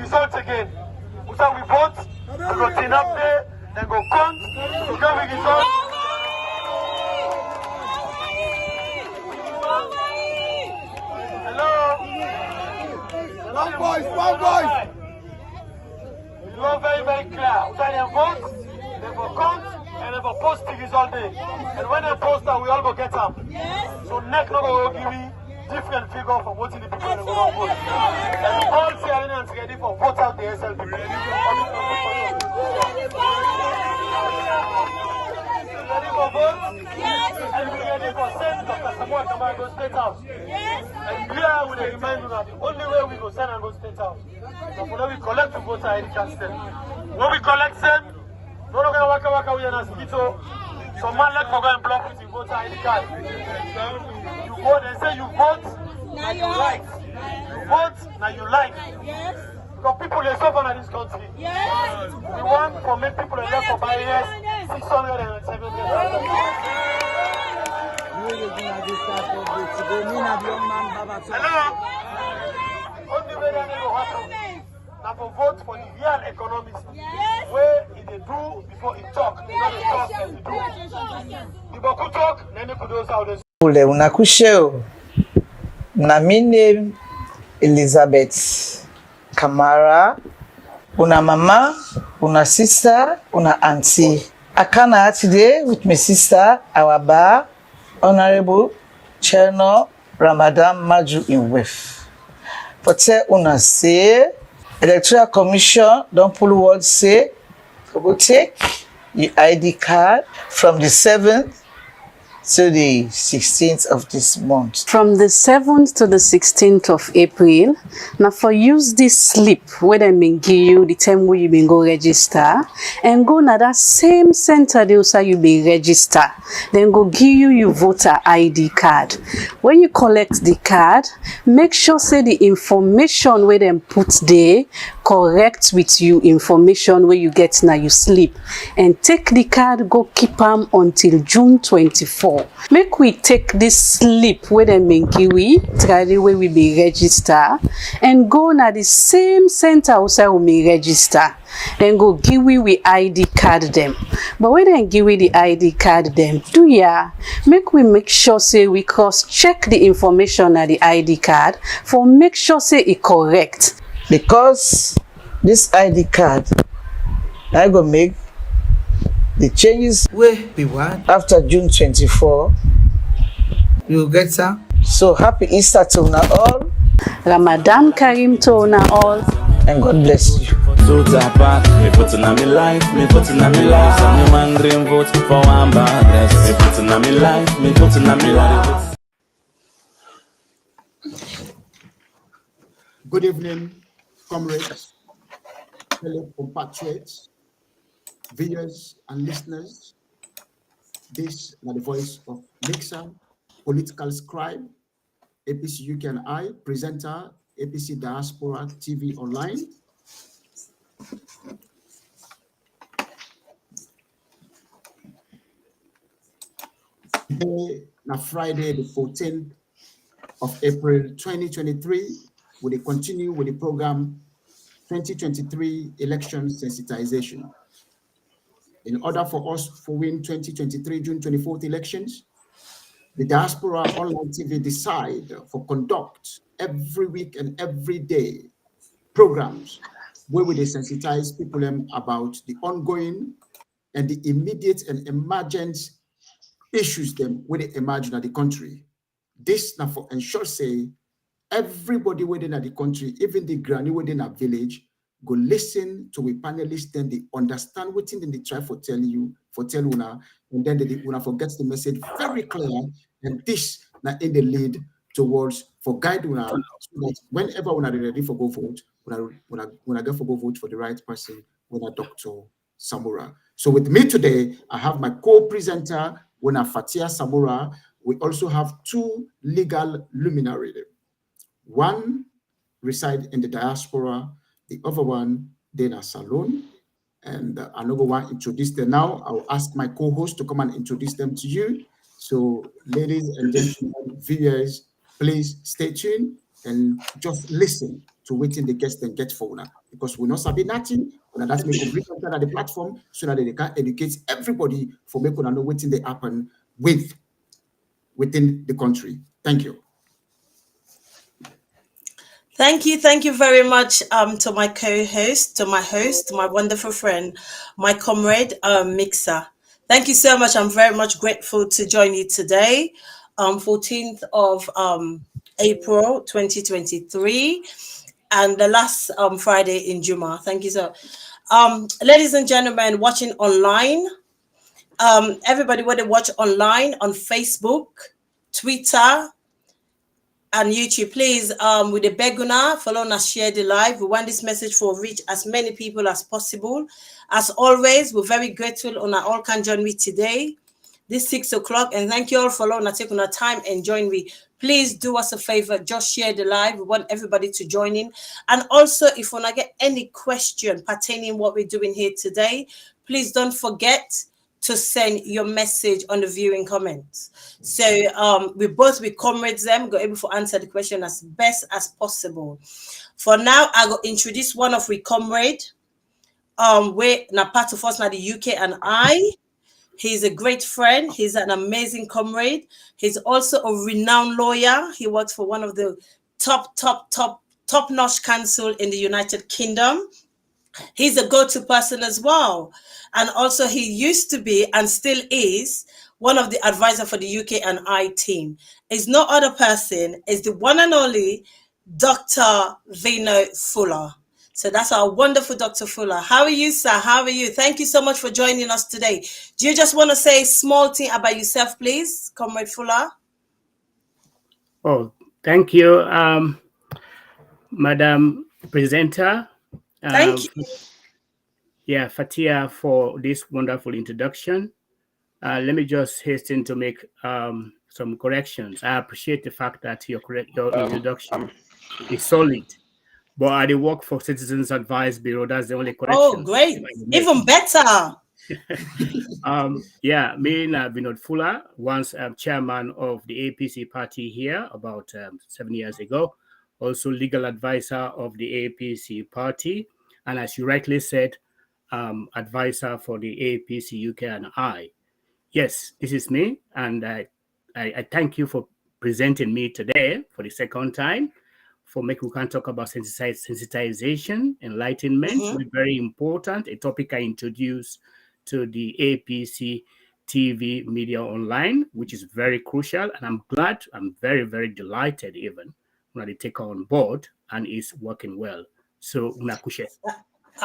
result again. So we vote, we go clean up there, then go count, to get the result. Hello? One voice. You are very, very clear. We can vote, they go count, and they go post the result there. And when they post that, we all go get up. So next no go give me different figure from what the people they go vote. And all Syrians ready for vote out the SLP. Ready for vote? Yes. And we ready for send Dr. Samura to go State House. Yes. And here we remind you that the only way we go send and go State House. So when we collect the voter ID card stem. When we collect them, no longer waka we are mosquito. So man let go and block with the voter ID card. You vote, they say you vote, now you like. You vote, now you like. Yes. Because people they suffer in this country. Yes. We want to make people elect for barriers 600 and 700. Hello? Only way that they will happen. Now for vote for the real economics. Yes. Where if they do before it talk, not the talk and the do. The Boku talk, then they could do how they Unakusheo. Na my name Elizabeth Kamara. Una mama, una sister, una auntie. I come out today with my sister, our bar, Honorable Cherno Ramadan Maju in Wef. For tell una say, Electoral Commission don't pull word say, go take your ID card from the 7th to the 16th of this month. From the 7th to the 16th of April, now for use this slip where they may give you the time where you may go register and go na that same center they also you be register. Then go give you your voter ID card. When you collect the card, make sure say the information where them put there correct with you information where you get now you slip and take the card go keep them until June 24. Make we take this slip where them make we try the way we be register and go na the same center also we may register. Then go give we ID card them. But when they give we the ID card them, do ya make sure say we cross check the information at the ID card for make sure say it correct. Because this ID card, I go make the changes where we want after June 24. You get her. So happy Easter to una all. Ramadan Karim to una all. And God bless you. So tapa, me putting on me life, me putting on me life. And me man dream vote for one bad. Me putting on me life, me putting on me life. Good evening, comrades, fellow compatriots, viewers and listeners. This is the voice of Mixer, political scribe, APC UK and I, presenter, APC Diaspora TV Online. Today, now Friday, the 14th of April 2023, we continue with the program 2023 election sensitization. In order for us to win 2023 June 24th elections, the Diaspora Online TV decide for conduct every week and every day programs where we sensitize people about the ongoing and the immediate and emergent issues them where they emerge in the country. This now for ensure say everybody within the country, even the granny within a village, go listen to a panelist, then they understand what they try for tell you, for tell una, and then they una forgets the message very clear, and this now in the lead towards for guide una, so that whenever una ready for go vote, when I go for go vote for the right person, when Dr. Samura. So with me today, I have my co-presenter, when Fatia Samura. We also have two legal luminaries. One reside in the diaspora, the other one in a salon, and another one introduce them now. I'll ask my co-host to come and introduce them to you. So ladies and gentlemen, viewers, please stay tuned and just listen to waiting the guests and get for now, because we're not sabi nothing. That's make a bring at the platform so that they can educate everybody for making know waiting they happen within the country. Thank you. Thank you very much to my co-host, to my host, to my wonderful friend, my comrade, Mixer. Thank you so much. I'm very much grateful to join you today, 14th of April 2023, and the last Friday in Juma. Thank you so ladies and gentlemen watching online, everybody want to watch online on Facebook, Twitter, and YouTube, please, with the beguna, follow and share the live. We want this message for reach as many people as possible. As always, we're very grateful on all can join me today, this 6 o'clock, and thank you all for taking our time and join me. Please do us a favor, just share the live. We want everybody to join in. And also, if you want to get any question pertaining what we're doing here today, please don't forget to send your message on the viewing comments. So we comrades them, go able to answer the question as best as possible. For now, I go introduce one of we comrade. We're now part of us now the UK and I. He's a great friend. He's an amazing comrade. He's also a renowned lawyer. He works for one of the top-notch council in the United Kingdom. He's a go-to person as well. And also he used to be and still is one of the advisors for the UK and I team. Is no other person, is the one and only Dr. Vino Fuller. So that's our wonderful Dr. Fuller. How are you, sir? How are you? Thank you so much for joining us today. Do you just want to say a small thing about yourself, please, Comrade Fuller? Oh, thank you, Madam Presenter. Thank you. Yeah, Fatia, for this wonderful introduction. Let me just hasten to make some corrections. I appreciate the fact that your introduction is solid. But I do work for Citizens Advice Bureau. That's the only correction. Oh, great. Even better. Yeah, me, Vinod Fuller, once chairman of the APC party here about 7 years ago. Also legal advisor of the APC party. And as you rightly said, advisor for the APC UK and I. Yes, this is me. And I thank you for presenting me today for the second time. For we can talk about sensitization, enlightenment, very important, a topic I introduced to the APC TV media online, which is very crucial. And I'm glad, I'm very, very delighted even when I take on board and it's working well. So,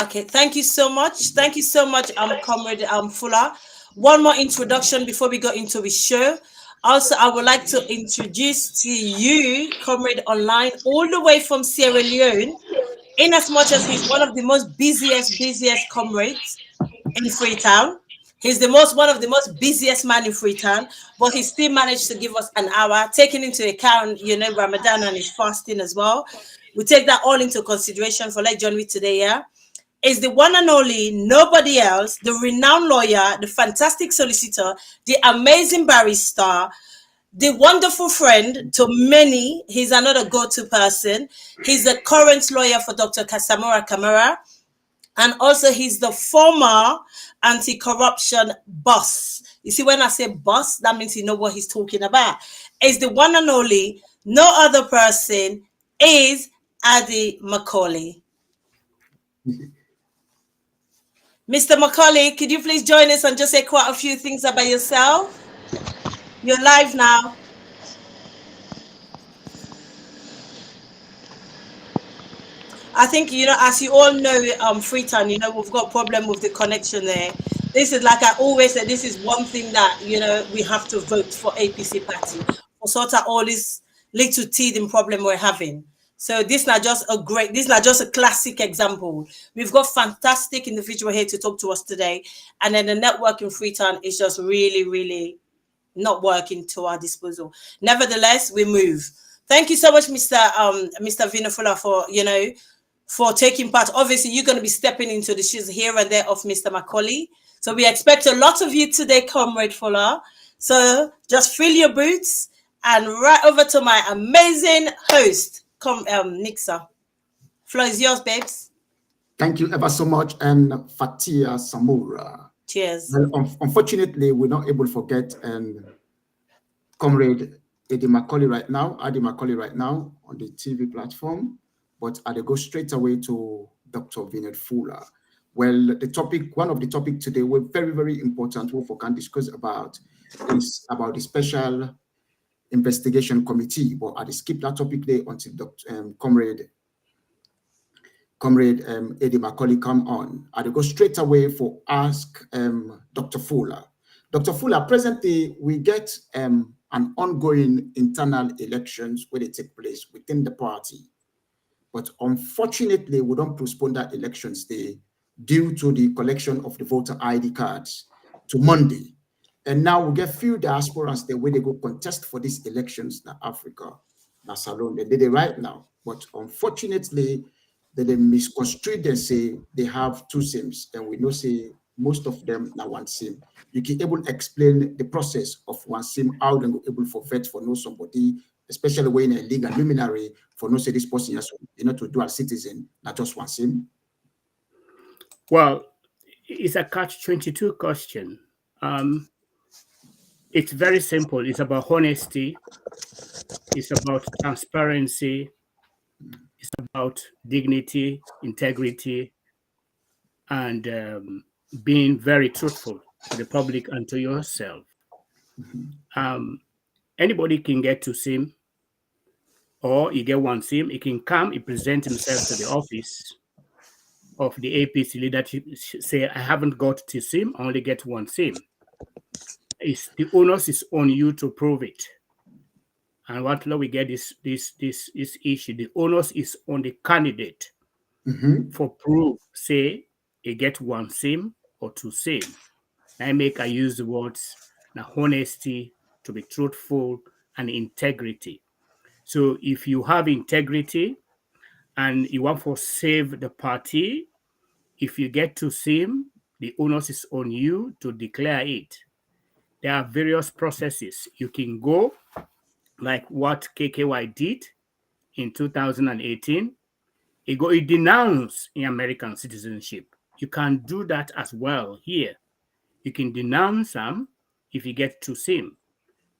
okay, thank you so much. Thank you so much, Comrade Fuller. One more introduction before we go into the show. Also, I would like to introduce to you, Comrade Online, all the way from Sierra Leone, in as much as he's one of the most busiest comrades in Freetown. He's one of the most busiest man in Freetown, but he still managed to give us an hour, taking into account, Ramadan and his fasting as well. We take that all into consideration for John with today, yeah? Is the one and only, nobody else, the renowned lawyer, the fantastic solicitor, the amazing barrister, the wonderful friend to many. He's another go-to person. He's the current lawyer for Dr. Samura Kamara. And also he's the former anti-corruption boss. You see, when I say boss, that means you know what he's talking about. Is the one and only, no other person, is Adi Macaulay. Mr. Macaulay, could you please join us and just say quite a few things about yourself? You're live now. I think, as you all know, Freetown, we've got a problem with the connection there. This is, like I always say, this is one thing that, we have to vote for APC party. For sort of all this little teething problem we're having. So this is not just a classic example. We've got fantastic individual here to talk to us today. And then the network in Freetown is just really, really not working to our disposal. Nevertheless, we move. Thank you so much, Mr. Vino Fuller, for taking part. Obviously, you're going to be stepping into the shoes here and there of Mr. Macaulay. So we expect a lot of you today, Comrade Fuller. So just fill your boots and right over to my amazing host, Nixer. Floor is yours, babes. Thank you ever so much, and Fatia Samura. Cheers. Well, unfortunately, we're not able to forget Comrade Adi Macaulay right now on the TV platform, but I'll go straight away to Dr. Vinod Fuller. Well, one of the topics today, we're very, very important, what we can discuss about is about the Special Investigation Committee, but I'll skip that topic there until Comrade Adi Macaulay come on. I'll go straight away for ask Dr. Fuller. Dr. Fuller, presently we get an ongoing internal elections where they take place within the party. But unfortunately, we don't postpone that elections day due to the collection of the voter ID cards to Monday. And now we get few diasporans there where they go contest for these elections in Africa. That's alone. They did it right now. But unfortunately, they misconstrued and say they have two SIMs. And we know say most of them now one SIM. You can able to explain the process of one SIM, how they go able for vet for know somebody, especially when a legal luminary for no say this person has to dual citizen, not just one SIM. Well, it's a catch-22 question. It's very simple. It's about honesty. It's about transparency. It's about dignity, integrity, and being very truthful to the public and to yourself. Anybody can get to SIM, or you get one SIM. He can come, he present himself to the office of the APC leadership, say, I haven't got to SIM, I only get one SIM. The onus is on you to prove it. And what we get this issue, the onus is on the candidate for proof, say, you get one SIM or two SIM. I use the words, honesty, to be truthful, and integrity. So if you have integrity and you want to save the party, if you get to SIM, the onus is on you to declare it. There are various processes. You can go, like what KKY did in 2018. He denounced in American citizenship. You can do that as well here. You can denounce them if you get to SIM.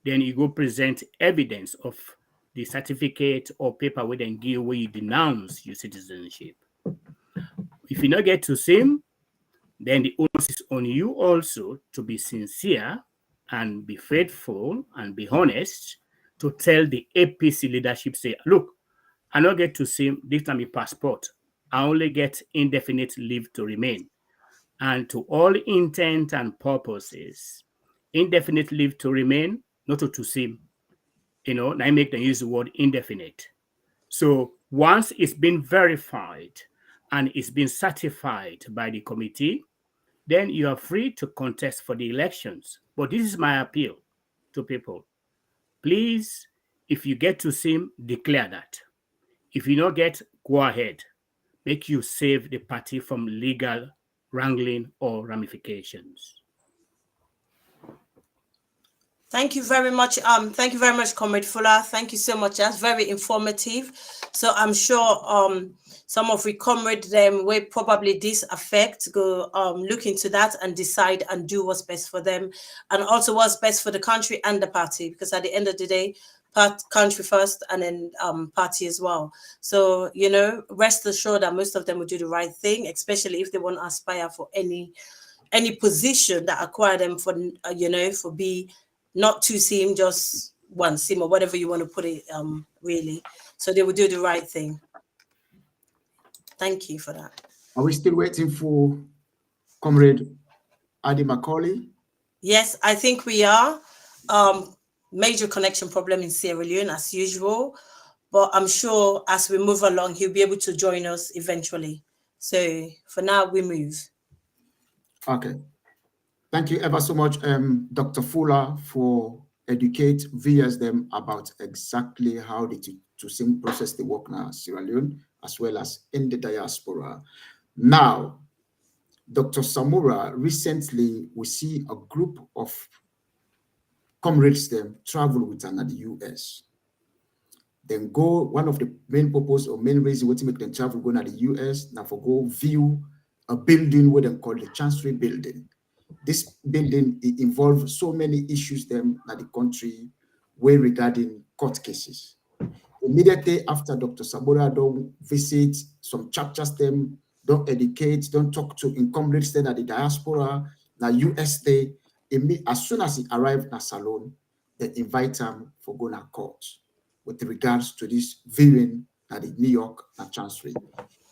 Then you go present evidence of the certificate or paper where they give where you denounce your citizenship. If you not get to SIM, then the onus is on you also to be sincere and be faithful and be honest to tell the APC leadership, say, look, I don't get to SIM, this time my passport. I only get indefinite leave to remain. And to all intent and purposes, indefinite leave to remain, not to SIM. I make them use the word indefinite. So once it's been verified and it's been certified by the committee, then you are free to contest for the elections. But this is my appeal to people. Please, if you get to SIM, declare that. If you don't get, go ahead. Make you save the party from legal wrangling or ramifications. Thank you very much. Thank you very much, Comrade Fuller. Thank you so much. That's very informative. So I'm sure some of we comrade them will probably this affect go look into that and decide and do what's best for them, and also what's best for the country and the party, because at the end of the day, country first and then party as well. So rest assured that most of them will do the right thing, especially if they want to aspire for any position that acquire them for for be not two SIM, just one SIM, or whatever you want to put it, really. So they will do the right thing. Thank you for that. Are we still waiting for Comrade Adi Macaulay? Yes, I think we are. Major connection problem in Sierra Leone as usual, but I'm sure as we move along, he'll be able to join us eventually. So for now, we move. Okay. Thank you ever so much, Dr. Fuller, for educate viewers them about exactly how the to-SIM process the work now in Sierra Leone, as well as in the diaspora. Now, Dr. Samura, recently we see a group of comrades them travel with another US. Then go, one of the main purpose or main reason what to make them travel going to the US, now for go view a building what they call the Chancery Building. This building, it involves so many issues them that the country were regarding court cases. Immediately after Dr. Samura don't visit some chapters them, don't educate, don't talk to incumbents then at the diaspora, na US day, as soon as he arrived in Salon, they invite him for going to court with regards to this viewing at the New York Chancery.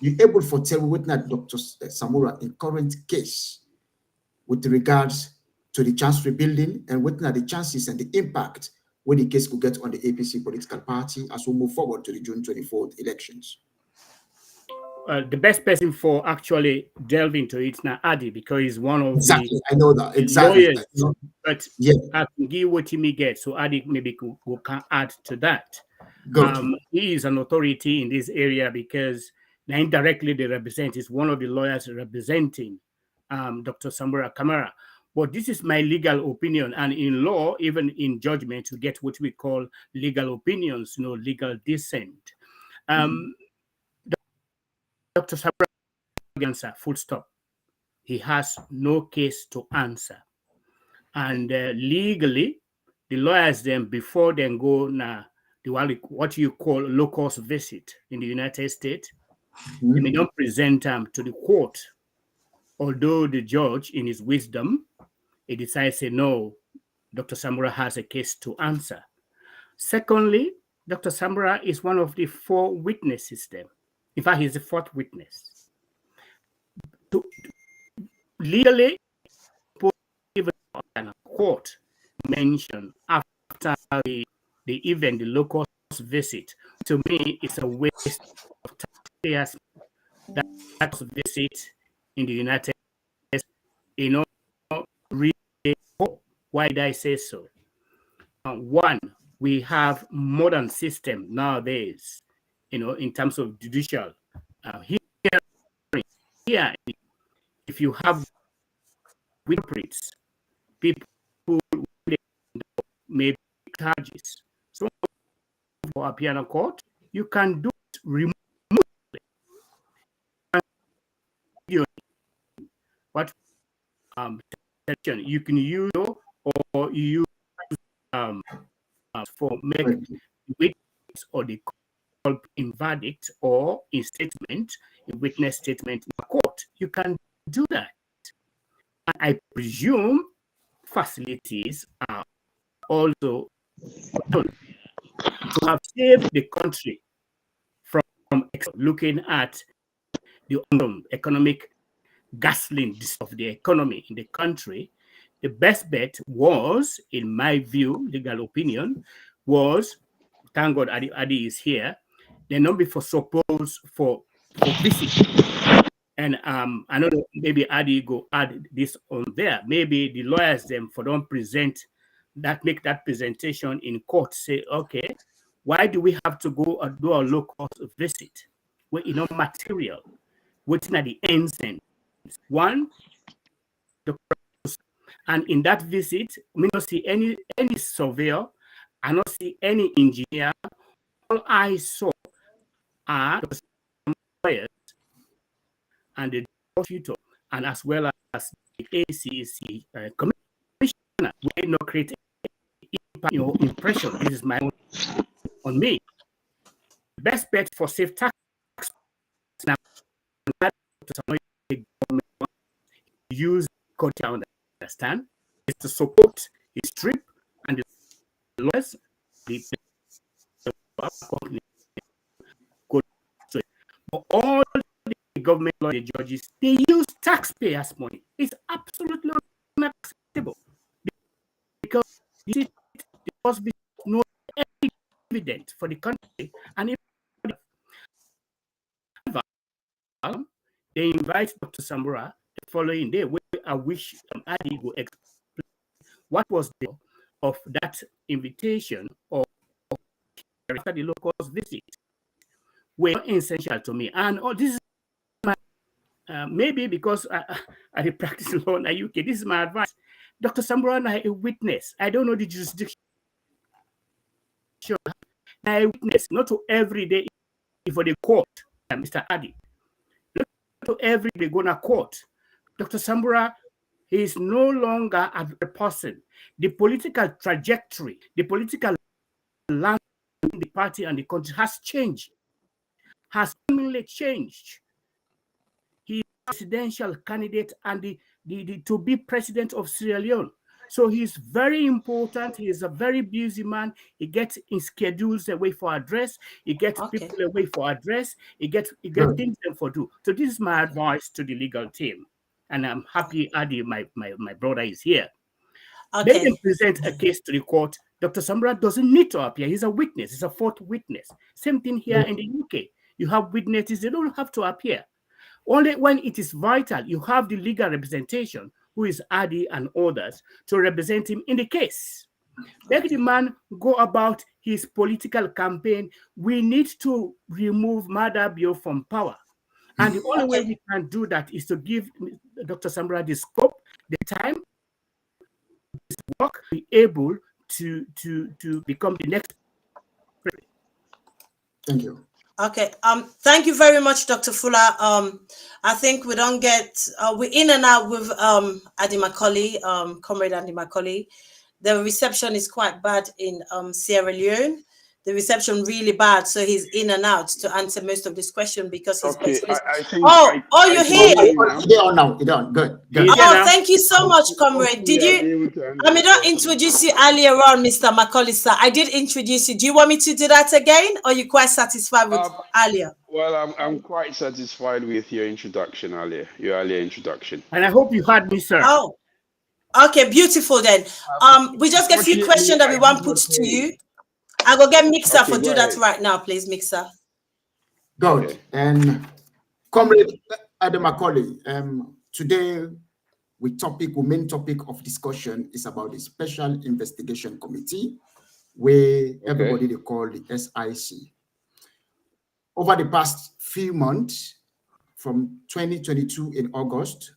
You able to tell what Dr. Samura in current case with regards to the Chancery building and what are the chances and the impact when the case could get on the APC political party as we move forward to the June 24th elections? The best person for actually delve into it now, Adi, because he's one of the I know that exactly lawyers. But yeah, I can give what he may get. So Adi maybe can add to that. He is an authority in this area because indirectly they represent is one of the lawyers representing Dr. Samura Kamara. But this is my legal opinion, and in law, even in judgment, we get what we call legal opinions, legal dissent. Dr. Samura answer, full stop. He has no case to answer. And legally, the lawyers then, before they go now, what you call locus visit in the United States, they may not present them to the court. Although the judge, in his wisdom, he decides, say, no, Dr. Samura has a case to answer. Secondly, Dr. Samura is one of the 4 witnesses there. In fact, he's the 4th witness. Legally, even a court mentioned after the event, the local visit, to me, it's a waste of taxpayers. That visit in the United States, really. Why did I say so? One, we have modern system nowadays, in terms of judicial. Here, if you have witnesses, people may charges. So for a piano court, you can do it remotely. What you can use or you use for making witness or the in verdict or in statement, in witness statement in court. You can do that. And I presume facilities are also done to have saved the country from looking at the economic gasoline of the economy in the country. The best bet was, in my view, legal opinion, was, thank God Adi is here, the number for suppose for visit. And I know maybe Adi go add this on there. Maybe the lawyers them for don't present that, make that presentation in court, say, okay, why do we have to go and do a local visit? Well, material, waiting at the end sentence. One, and in that visit, we don't see any surveyor, I don't see any engineer. All I saw are the lawyers and the prosecutor, and as well as the ACC commissioner. We did not create impression. This is my own on me. Best bet for safe tax now. Use code to understand is to support his trip and the lawyers, but all the government lawyer judges, they use taxpayers' money. It's absolutely unacceptable because there must be no evidence for the country, and they invite Dr. Samura the following day, where I wish Adi will explain what was the of that invitation or the local visit were essential to me. And this is my, maybe because I practice law in the UK, this is my advice. Dr. Samura is a witness. I don't know the jurisdiction. I witness, not to every day for the court, Mr. Adi. Not to every day going to court. Dr. Samura, he is no longer a person. The political trajectory, the political landscape in the party and the country has changed, has seemingly changed. He is a presidential candidate and the to be president of Sierra Leone. So he's very important. He is a very busy man. He gets in schedules away for address. He gets people away for address. He gets things them for do. So this is my advice to the legal team. And I'm happy Adi, my brother, is here. Okay. They can present a case to the court. Dr. Samura doesn't need to appear. He's a witness. He's a fourth witness. Same thing here in the UK. You have witnesses. They don't have to appear. Only when it is vital, you have the legal representation, who is Adi and others, to represent him in the case. Let the man go about his political campaign. We need to remove Madabio from power. And the only way we can do that is to give Dr. Samura the scope, the time, his work, be able to become the next president. Thank you. Okay. Thank you very much, Dr. Fuller. I think we don't get we're in and out with Adi Macaulay, Comrade Adi Macaulay. The reception is quite bad in Sierra Leone. The reception really bad, so he's in and out to answer most of this question because he's I think you're here. You're on now. You're on. Good. Oh, thank you so much, Comrade. Did you? I mean, don't introduce you earlier on, Mr. Macaulay, sir. I did introduce you. Do you want me to do that again, or are you quite satisfied with earlier? Well, I'm quite satisfied with your introduction earlier. Your earlier introduction. And I hope you heard me, sir. Oh, okay, beautiful then. We just get a few questions that we want put to you. I will get Mixer for do that right now, please, Mixer. Good. Okay. And Comrade Adi Macaulay, today main topic of discussion is about the Special Investigation Committee, where everybody they call the SIC. Over the past few months, from 2022 in August,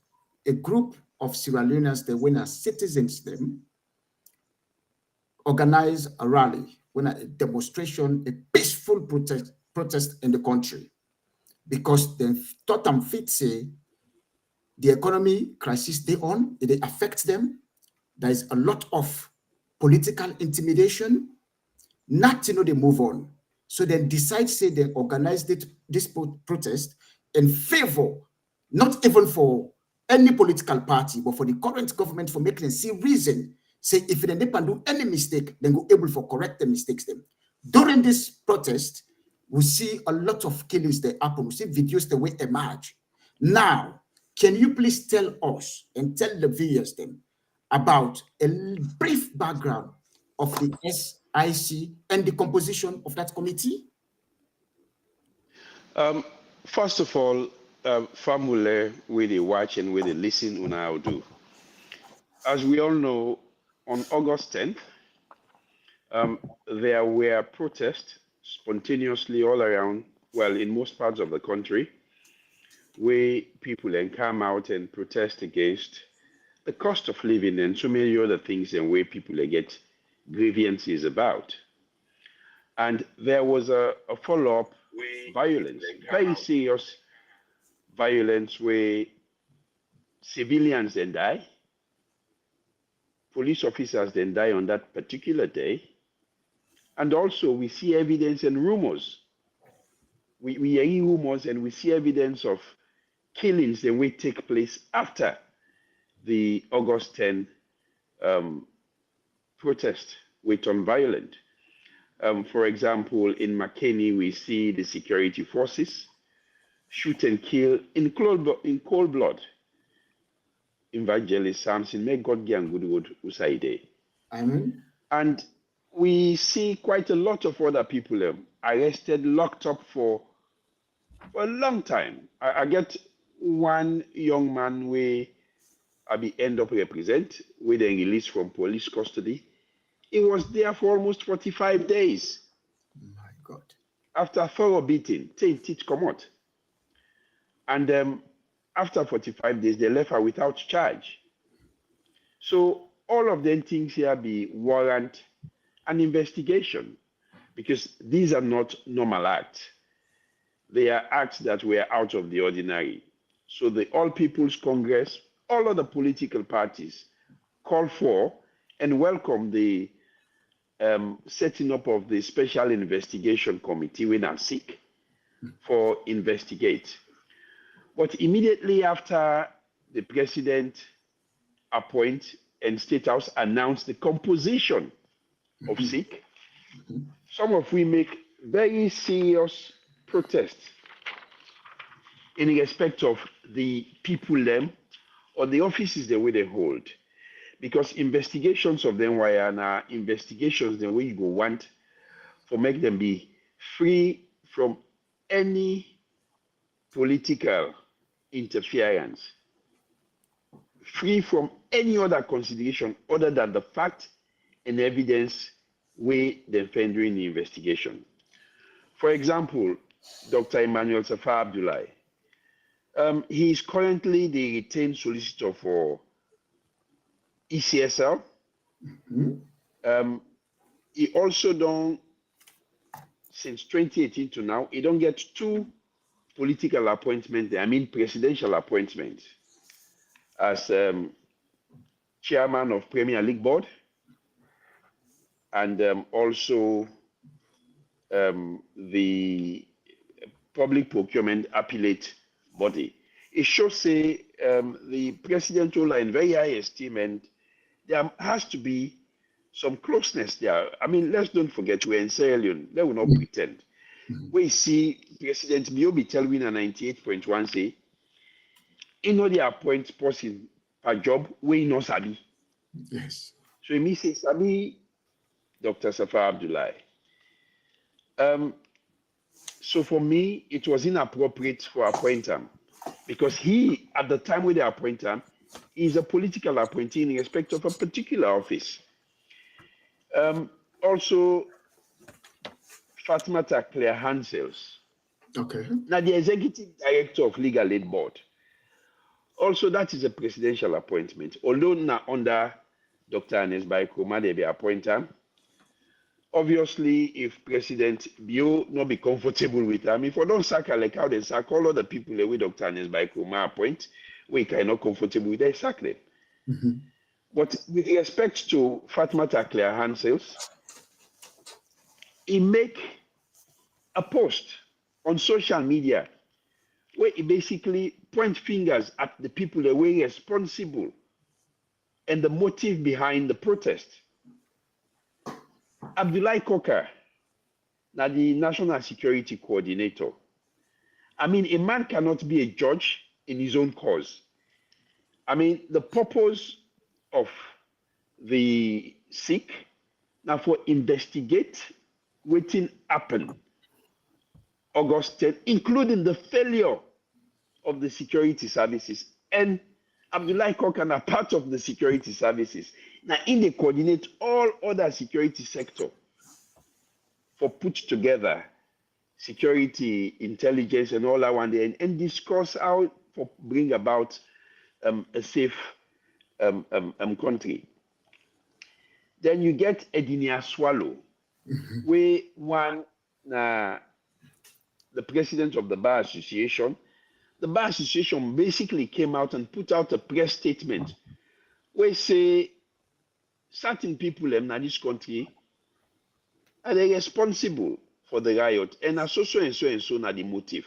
a group of Sierra Leoneans, the winner citizens, them organized a rally, when a demonstration, a peaceful protest in the country, because they thought and fit say the economy crisis they on, it affects them. There is a lot of political intimidation, not to know they move on. So they decide, say they organized this protest in favor, not even for any political party, but for the current government, for making a reason. Say if they can do any mistake, then go able for correct the mistakes them. During this protest, we see a lot of killings that happen. We see videos that will emerge. Now, can you please tell us and tell the viewers then about a brief background of the SIC and the composition of that committee? First of all, family with the watch and with the listen on how do. As we all know, on August 10th, there were protests spontaneously all around, well, in most parts of the country, where people then come out and protest against the cost of living and so many other things, and where people get grievances about. And there was a follow-up violence, very serious violence, where civilians then die. Police officers then die on that particular day. And also we see evidence and rumors. We hear rumors and we see evidence of killings that will take place after the August 10 protest, which turned violent. For example, in McKinney, we see the security forces shoot and kill in cold blood Evangelist Samson, may God give good usaide. Amen. And we see quite a lot of other people arrested, locked up for a long time. I get one young man where I be end up represent, where they released from police custody. He was there for almost 45 days. My God. After thorough beating, teach come out. And after 45 days, they left her without charge. So all of them things here be warrant an investigation. because these are not normal acts. They are acts that were out of the ordinary. So the All People's Congress, all other political parties call for and welcome the setting up of the Special Investigation Committee when I seek for investigate. But immediately after the president appoint and State House announce the composition of SIC, some of we make very serious protests in respect of the people them or the offices the way they hold. Because investigations of them were now investigations the way you go want for make them be free from any political interference, free from any other consideration other than the fact and evidence we defend during the investigation. For example, Dr. Emmanuel Safar Abdullahi, he is currently the retained solicitor for ECSL. He also done, since 2018 to now, he don't get 2 political appointments, I mean presidential appointments, as chairman of Premier League Board and also the Public Procurement Appellate Body. It shows say the president are in very high esteem, and there has to be some closeness there. I mean, let's don't forget we're in Sierra Leone. Let will not pretend. We see President Biobi Telwin at 98.1 say, he know the appoint person per job we no sabi. Yes. So he say sabi Dr. Safar Abdullahi. So for me, it was inappropriate for appoint him because he, at the time when they appoint him, is a political appointee in respect of a particular office. Also, Fatimata Claire Hansels. Okay. Now, the executive director of Legal Aid Board. Also, that is a presidential appointment. Although now under Dr. Annex B, they be appointed. Obviously, if President Bio not be comfortable with them, if we don't sack her like how they sack all other people with Dr. Annex B appoint, we cannot comfortable with they sack them. But with respect to Fatimata Claire Hansels, he make a post on social media where he basically point fingers at the people that were responsible and the motive behind the protest. Abdullahi Koka, now the National Security Coordinator. I mean, a man cannot be a judge in his own cause. I mean, the purpose of the SIC now for investigate what happened August 10, including the failure of the security services. And Abdullahi Kokan are part of the security services. Now, they coordinate all other security sector for put together security, intelligence, and all that one day, and discuss how to bring about a safe country. Then you get Edinia Swallow, where one the president of the Bar Association. The Bar Association basically came out and put out a press statement where say certain people in this country are they responsible for the riot, and are so and so now the motive.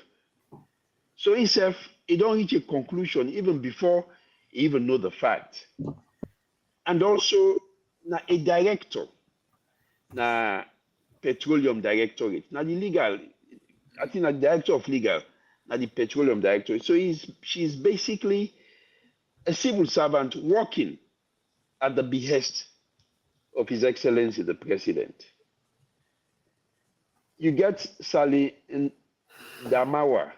So himself, he don't reach a conclusion even before he even know the fact. And also now a director, now Petroleum Directorate, now the legal, I think the director of legal, now the Petroleum Directorate. So she's basically a civil servant working at the behest of His Excellency the President. You get Sally Damawa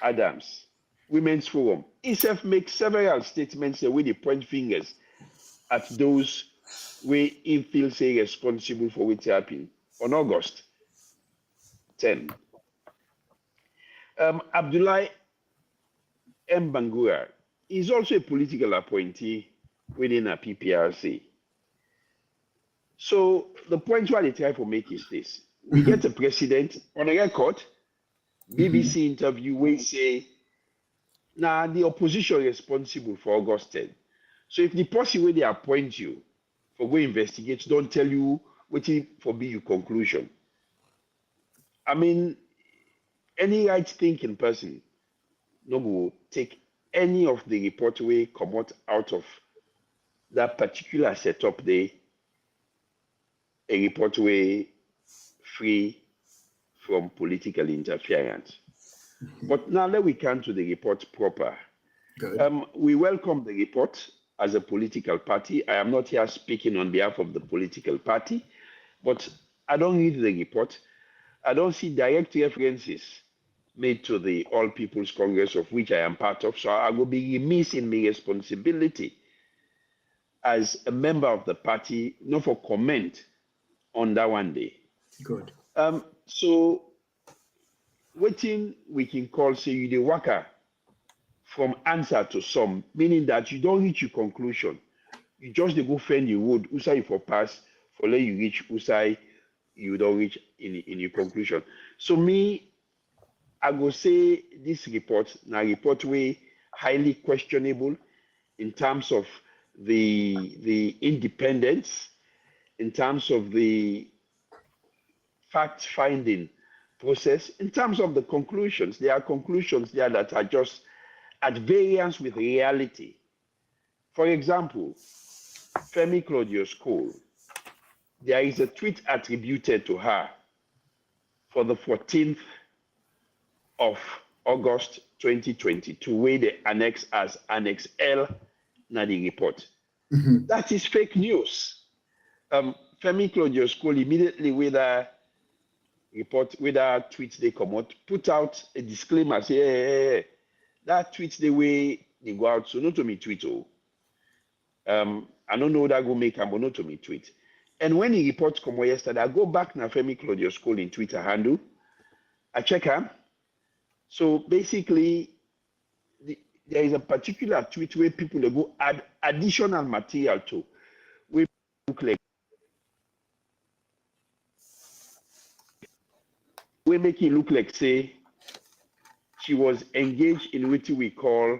Adams, Women's Forum. Himself makes several statements where they point fingers at those where he feels responsible for what happened on August 10. Abdullahi M. Bangura is also a political appointee within a PPRC. So the point why they try to make is this. we get a president on a record, BBC interview, we say, now the opposition responsible for August 10. So if the person where they appoint you for go investigate, don't tell you what for be your conclusion. I mean, any right thinking person no go take any of the report way come out of that particular setup there, a report way free from political interference. But now let we come to the report proper. We welcome the report as a political party. I am not here speaking on behalf of the political party, but I don't read the report. I don't see direct references made to the All People's Congress, of which I am part of. So I will be remiss in my responsibility as a member of the party, not for comment on that one day. Good. So waiting we can call say you the worker from answer to some, meaning that you don't reach your conclusion. You just go find your wood, usai you for pass, for let you reach usai, you don't reach in your conclusion. So me, I go say this report, now report way highly questionable in terms of the independence, in terms of the fact-finding process, in terms of the conclusions. There are conclusions there that are just at variance with reality. For example, Femi Claudio's Cole, there is a tweet attributed to her for the 14th of August 2022, where the annex as Annex L na the report. That is fake news. Femi Claudio's Cole immediately with a report, with a tweet they come out, put out a disclaimer, say, hey, that tweets the way they go out, so not to me tweet. I don't know that go make a not to me tweet. And when the report come out yesterday, I go back na Femi Claudio's Cole in Twitter handle, I check her. So basically, there is a particular tweet where people go add additional material to, where look like we make it look like say she was engaged in what we call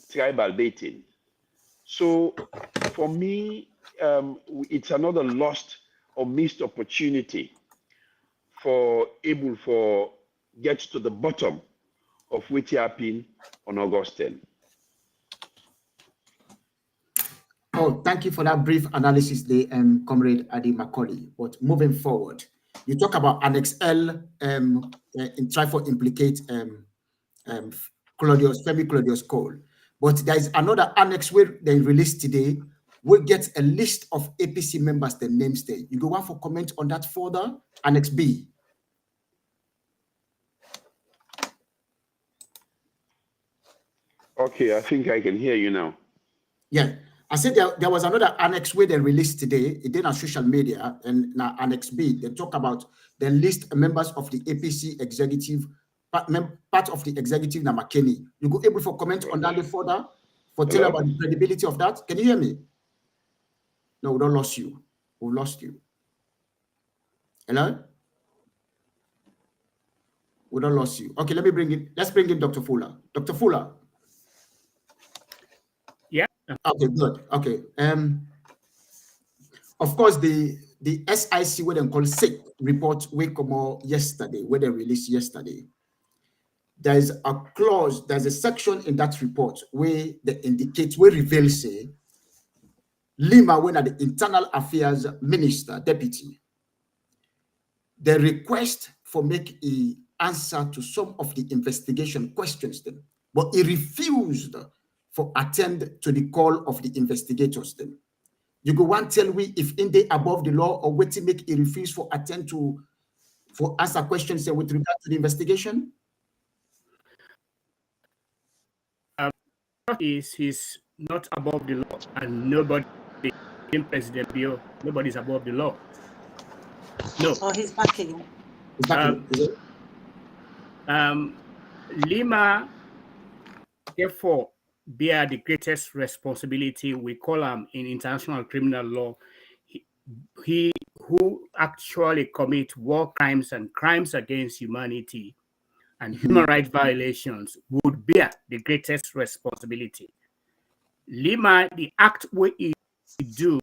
tribal baiting. So for me, it's another lost or missed opportunity for able for get to the bottom of what happened on August 10. Oh, thank you for that brief analysis there, Comrade Adi Macaulay. But moving forward, you talk about Annex L in try for implicate Femi Claudio's Cole. But there is another annex where they released today. We'll get a list of APC members, the names there. You go want for comment on that further? Annex B. Okay, I think I can hear you now. Yeah, I said there was another annex where they released today. It did on social media, and now Annex B, they talk about the list of members of the APC executive, part of the executive na McKinney. You go able for comment on that further for tell about the credibility of that. Can you hear me? No, we don't lost you. We lost you. Hello? We don't lost you. Okay, let's bring in Dr. Fuller. Dr. Fuller. Yeah. Okay, good. Okay. Of course, the SIC, what they call SIC report, we come out yesterday, where they released yesterday. There is a clause, there's a section in that report where they indicate, where reveal say, Lima, when at the Internal Affairs Minister, Deputy, the request for make a answer to some of the investigation questions them, but he refused for attend to the call of the investigators them. You go one tell we if in they above the law or what to make he refuse for attend to for answer questions with regard to the investigation? He's not above the law, and nobody in President Bio, nobody's above the law. No. Oh, he's backing. Lima, therefore, bear the greatest responsibility. We call him in international criminal law, he who actually commit war crimes and crimes against humanity and human rights violations would bear the greatest responsibility. Lima, the act we do,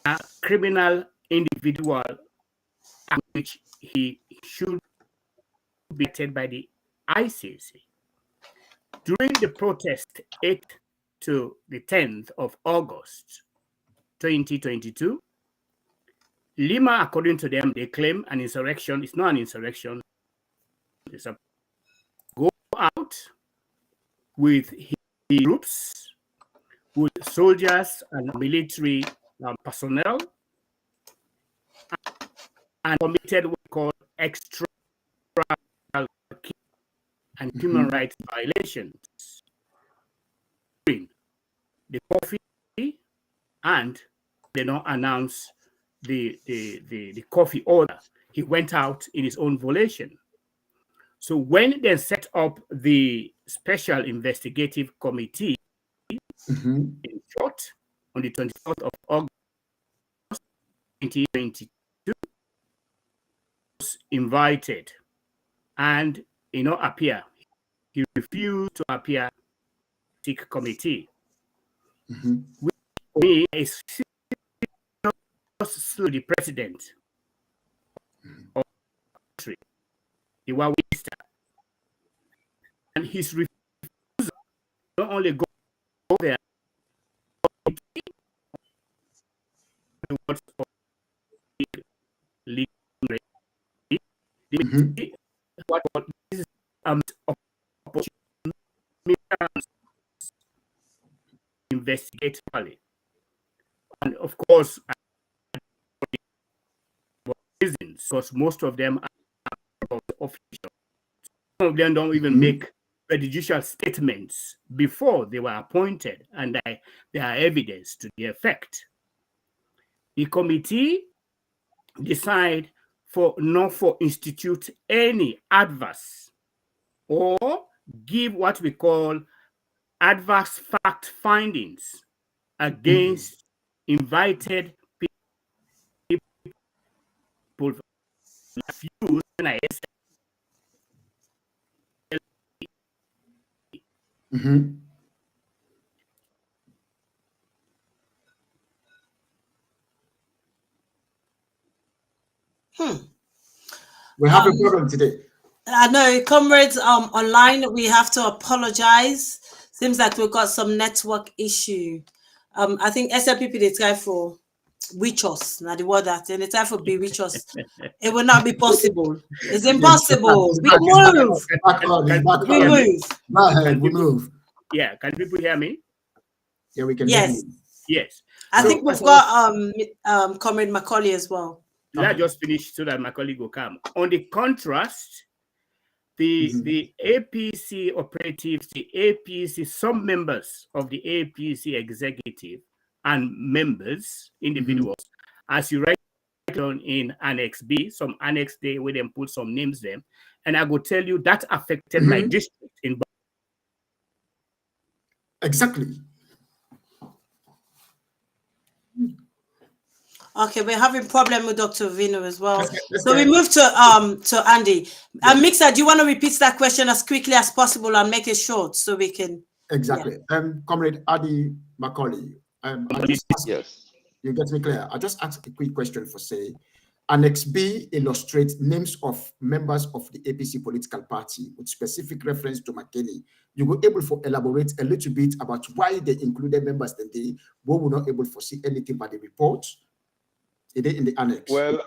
a criminal individual which he should be treated by the ICC. During the protest 8th to the 10th of August 2022, Lima, according to them, they claim an insurrection. It's not an insurrection. It's a go out with his groups, with soldiers and military personnel, and committed what we call extra and human rights violations during the coffee, and they don't announce the coffee order. He went out in his own volition. So when they set up the Special Investigative Committee, in short, on the 24th of August 2022, was invited and appear. He refused to appear in the committee. Which for me is the president of the country, the Wawista, and his refusal not only go there, what this is opportunity investigate fully. And of course, reasons, because most of them are official. Some of them don't even make prejudicial statements before they were appointed, and there are evidence to the effect. The committee decide not for institute any adverse or give what we call adverse fact findings against invited people refused We have a problem today. I know, comrades online, we have to apologize. Seems like we've got some network issue. I think SLPP they try for reach us. Now the word that and they try for be reach us. It will not be possible. It's impossible. We move. We move. We move. Yeah, can people hear me? Yeah, we can. Yes. Yes. I think we've got Comrade Macaulay as well. Let just finish so that my colleague will come. On the contrast, the APC operatives, the APC, some members of the APC executive and members, individuals, as you write on in Annex B, some Annex D, where they put some names there, and I will tell you that affected my district in. Exactly. Okay, we're having problem with Dr. Vino as well. So we move to Andy. Mixer, do you want to repeat that question as quickly as possible and make it short so we can? Exactly. Comrade Adi Macaulay. Yes. You get me clear? I just asked a quick question for say, Annex B illustrates names of members of the APC political party with specific reference to McKinney. You were able to elaborate a little bit about why they included members that they were not able to see anything by the report. It is in the annex. Well,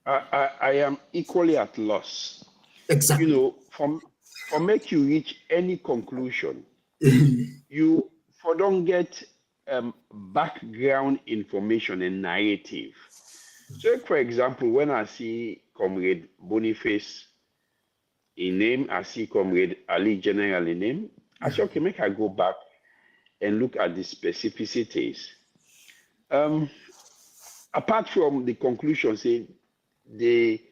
I am equally at loss. Exactly. You know, for make you reach any conclusion, you don't get background information and narrative. So, for example, when I see Comrade Boniface in name, I see Comrade Ali General in name, I say, okay, make I go back and look at the specificities. Apart from the conclusion saying they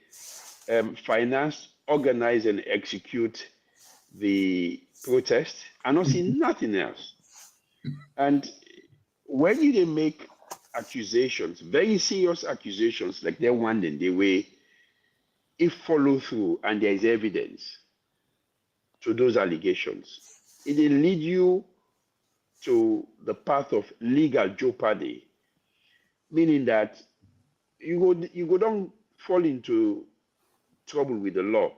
finance, organize, and execute the protest and not see nothing else. And when you make accusations, very serious accusations like they one in the way, if follow through and there is evidence to those allegations, it will lead you to the path of legal jeopardy, meaning that you don't fall into trouble with the law.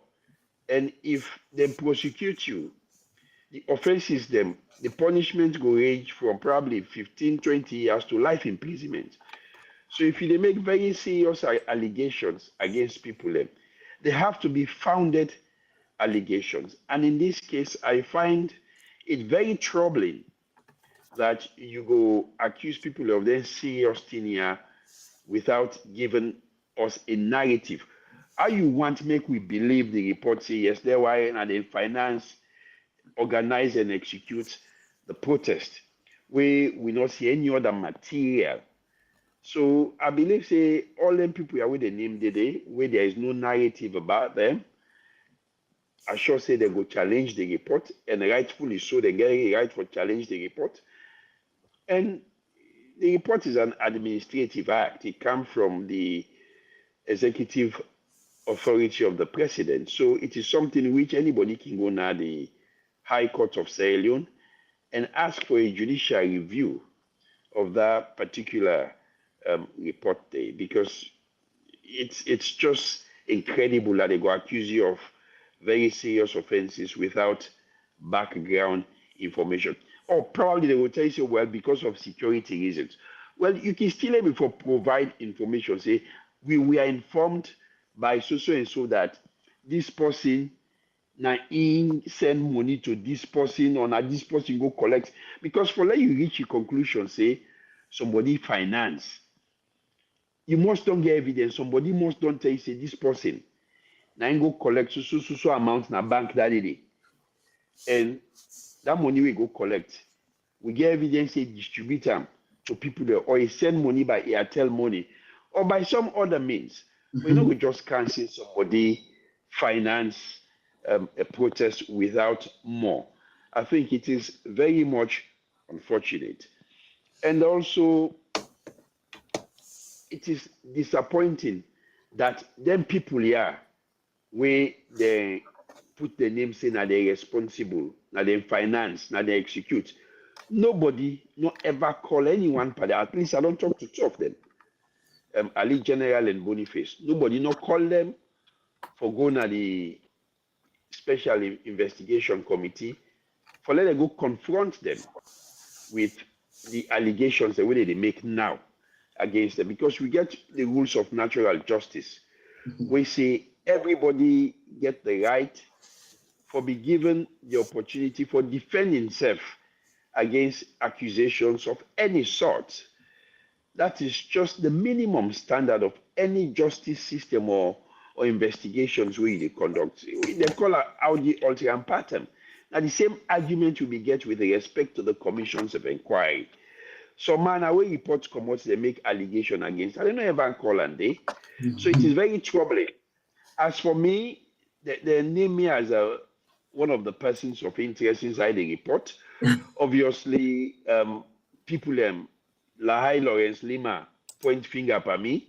And if they prosecute you, the offenses them, the punishment will range from probably 15, 20 years to life imprisonment. So if they make very serious allegations against people, they have to be founded allegations. And in this case, I find it very troubling that you go accuse people of their serious thing here without giving us a narrative. How you want to make we believe the report say yes, they were and they finance, organize and execute the protest. We not see any other material. So I believe say all them people are with the name today, where there is no narrative about them. I sure say they go challenge the report, and rightfully so, they get a right for challenge the report. And the report is an administrative act. It comes from the executive authority of the president. So it is something which anybody can go now the High Court of Sierra Leone and ask for a judicial review of that particular report there, because it's just incredible that they go accuse you of very serious offenses without background information. Or probably they will tell you, well, because of security reasons. Well, you can still able to provide information. Say, we are informed by so and so that this person now send money to this person, or now this person go collect. Because for let you reach a conclusion, say somebody finance, you must don't get evidence. Somebody must don't tell you, say this person now go collect so amount na bank that day, and that money we go collect. We get evidence, say distribute them to people there, or he send money by Airtel money, or by some other means. We don't just cancel somebody finance a protest without more. I think it is very much unfortunate. And also, it is disappointing that them people here, where they put the name saying that they're responsible, that they finance, that they execute. Nobody, not ever call anyone, but at least I don't talk to two of them. Ali General and Boniface. Nobody not call them for going to the Special Investigation Committee for let them go confront them with the allegations the way they make now against them. Because we get the rules of natural justice. We say everybody get the right for be given the opportunity for defending himself against accusations of any sort. That is just the minimum standard of any justice system or investigations we they conduct. They call it Audi Ulterior Pattern. Now the same argument will be get with respect to the commissions of inquiry. So man, away reports come out, they make allegation against. I don't know ever call and they. So it is very troubling. As for me, they name me as one of the persons of interest inside the report. Obviously, people Lahai Lawrence Lima point finger at me.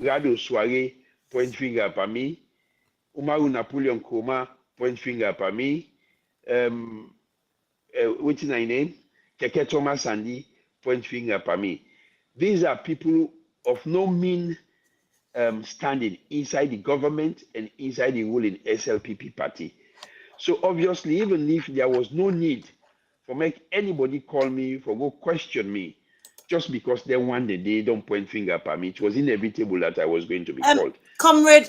Rado Soare point finger at me. Umaru Napoleon Koma point finger at me. What's my name? Keke Thomas Sandy point finger at me. These are people of no mean standing inside the government and inside the ruling SLPP party. So obviously, even if there was no need for make anybody call me, for go question me, just because they wanted, they don't point finger at me, it was inevitable that I was going to be called. Comrade,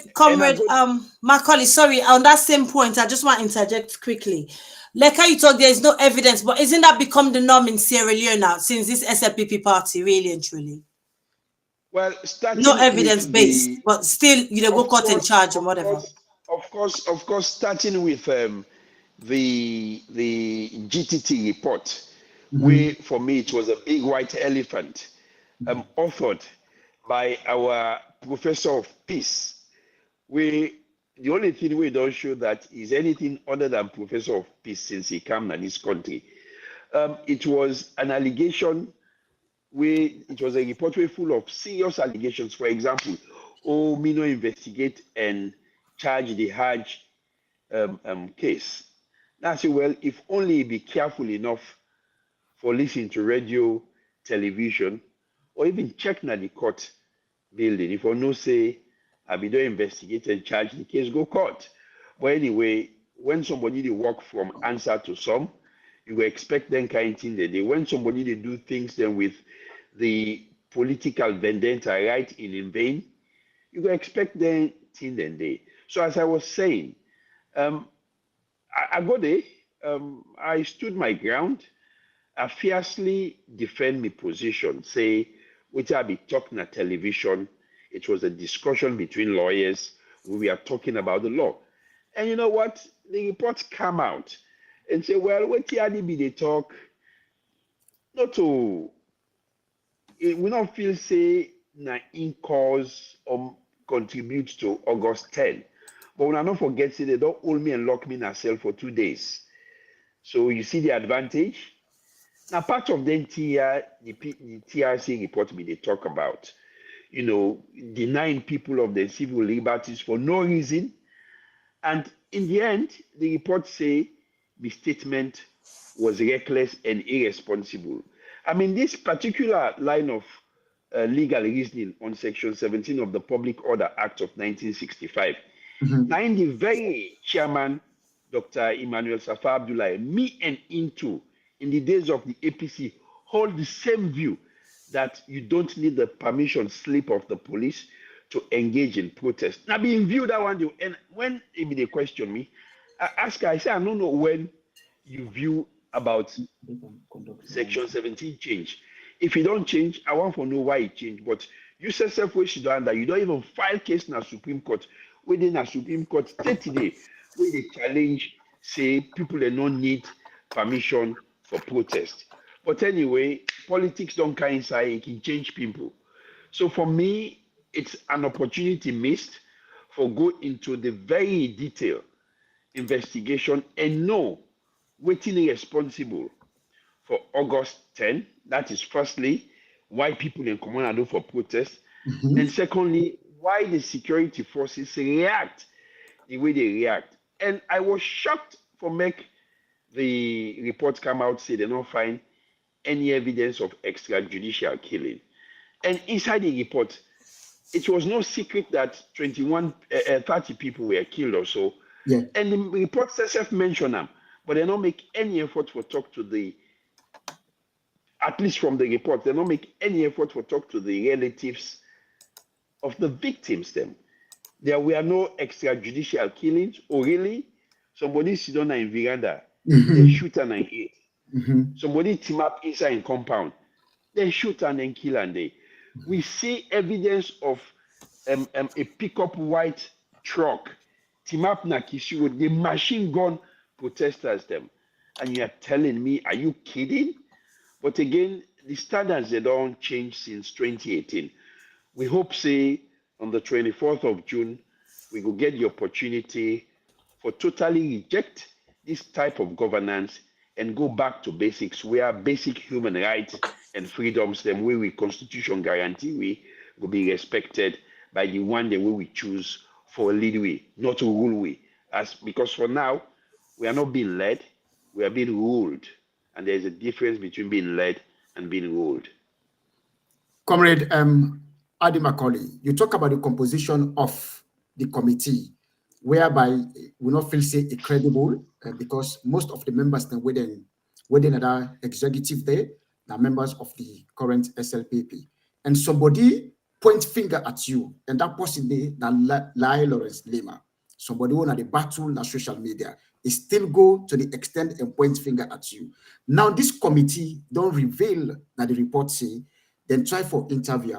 Macaulay, sorry, on that same point, I just want to interject quickly. Like how you talk, there is no evidence, but isn't that become the norm in Sierra Leone now, since this SLPP party, really and truly? Well, no evidence based, but still, you know, go caught in charge and whatever. Of course, starting with the GTT report, where for me it was a big white elephant, authored by our professor of peace, where the only thing we don't show that is anything other than professor of peace since he came to this country. It was an allegation where it was a report full of serious allegations. For example, me no investigate and charge the Hajj case. Now I say, well, if only be careful enough for listening to radio, television, or even check na the court building. If I no say, I be don't investigate and charge the case, go court. But anyway, when somebody they work from answer to some, you will expect them kind of thing that they, when somebody they do things then with the political vendetta right in vain, you will expect them thing then they. So as I was saying, I go there, I stood my ground, I fiercely defend my position, say, which I be talking on television. It was a discussion between lawyers. We are talking about the law. And you know what? The reports come out and say, well, what be they talk? Not to, we don't feel say, na in cause contribute to August 10. But when I don't forget, say, they don't hold me and lock me in a cell for 2 days. So you see the advantage? Now, part of the TRC report they talk about, you know, denying people of their civil liberties for no reason. And in the end, the report say the statement was reckless and irresponsible. I mean, this particular line of legal reasoning on Section 17 of the Public Order Act of 1965, now in the very chairman, Dr. Emmanuel Safa Abdullah, me and Into, in the days of the APC, hold the same view that you don't need the permission slip of the police to engage in protest. Now, being viewed that one, and when they question me, I ask her, I say, I don't know when you view about Section 17 change. If you don't change, I want to know why it changed. But you say self-way that you don't even file case in the Supreme Court. Within the Supreme Court, 30 days, where they challenge, say, people that don't need permission for protest. But anyway, politics don't coincide, it can change people. So for me, it's an opportunity missed for go into the very detailed investigation and know what's responsible for August 10. That is firstly, why people in Common for protest. And secondly, why the security forces react the way they react. And I was shocked for make the report come out, say they don't find any evidence of extrajudicial killing. And inside the report, it was no secret that 30 people were killed or so. Yeah. And the report itself mentioned them, but they don't make any effort for talk to the, at least from the report, they don't make any effort for talk to the relatives of the victims them. There were no extrajudicial killings, or really, somebody sit down in veranda, they shoot and hit. Somebody team up inside a compound, they shoot and then kill and they. We see evidence of a pickup white truck, team up na Kishiro, the machine gun protesters them. And you're telling me, are you kidding? But again, the standards, they don't change since 2018. We hope, say, on the 24th of June, we will get the opportunity for totally reject this type of governance and go back to basics, where basic human rights and freedoms, them way we constitution guarantee, we will be respected by the one the way we choose for a lead way, not to rule way. Because for now, we are not being led, we are being ruled. And there's a difference between being led and being ruled. Comrade Adi Macaulay, you talk about the composition of the committee, whereby we not feel say credible because most of the members then within another executive there are members of the current SLPP, and somebody point finger at you, and that person there that lie Lawrence Lima, somebody who at the battle na social media, it still go to the extent and point finger at you. Now this committee don't reveal that the report say, then try for interview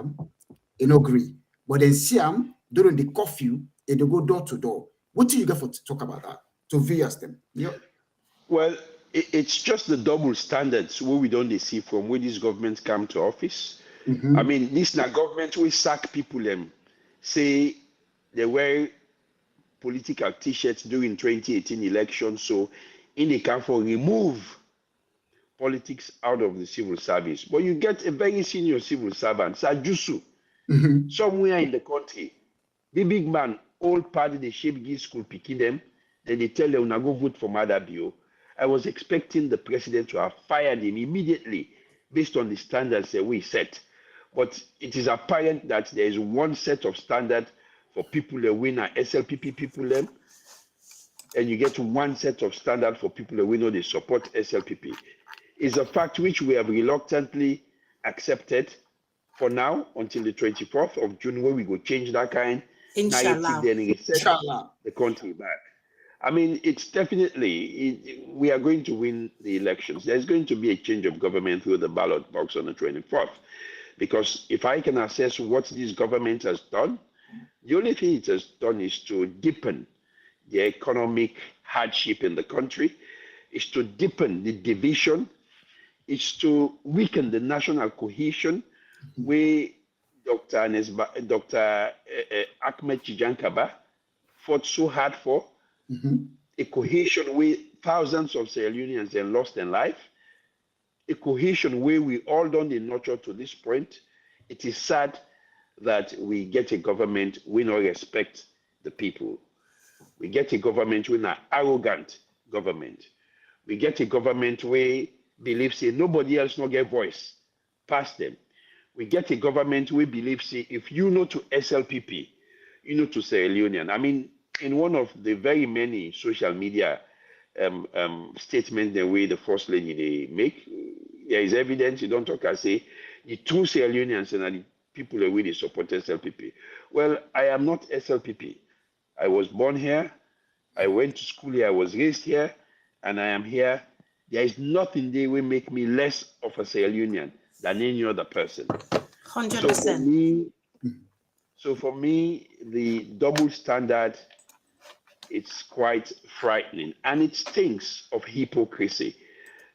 and agree, but then see them during the curfew and they go door to door. What do you got for to talk about that to viewers them? Yeah. Well, it's just the double standards where we don't see from where these governments come to office. I mean, this now government will sack people and say they were political t-shirts during 2018 elections. So in the camp for remove politics out of the civil service. But you get a very senior civil servant, Sajusu, somewhere in the country. The big man, all party, the shape give school picking them, then they tell them, now go vote for Madabio. I was expecting the president to have fired him immediately based on the standards that we set. But it is apparent that there is one set of standards for people that win at SLPP people them, and you get one set of standards for people that we know they support SLPP. It's a fact which we have reluctantly accepted for now until the 24th of June, where we go change that kind narrative, then reset the country back. I mean, it's definitely, we are going to win the elections. There's going to be a change of government through the ballot box on the 24th. Because if I can assess what this government has done, the only thing it has done is to deepen the economic hardship in the country, is to deepen the division, is to weaken the national cohesion, where Dr. Ahmed Chijankaba fought so hard for, a cohesion where thousands of Sierra Leoneans have lost their life, a cohesion where we all done the nurture to this point. It is sad that we get a government we not respect the people. We get a government with an arrogant government. We get a government where believes nobody else not get voice past them. We get a government where believes if you know to SLPP, you know to Sierra Leonean. I mean, in one of the very many social media statements the way the First Lady they make, there is evidence, you don't talk and say, the true Sierra Leoneans and the people that really support SLPP. Well, I am not SLPP. I was born here, I went to school here, I was raised here, and I am here. There is nothing they will make me less of a Sierra Leonean than any other person. 100%. So for me, the double standard, it's quite frightening, and it stinks of hypocrisy.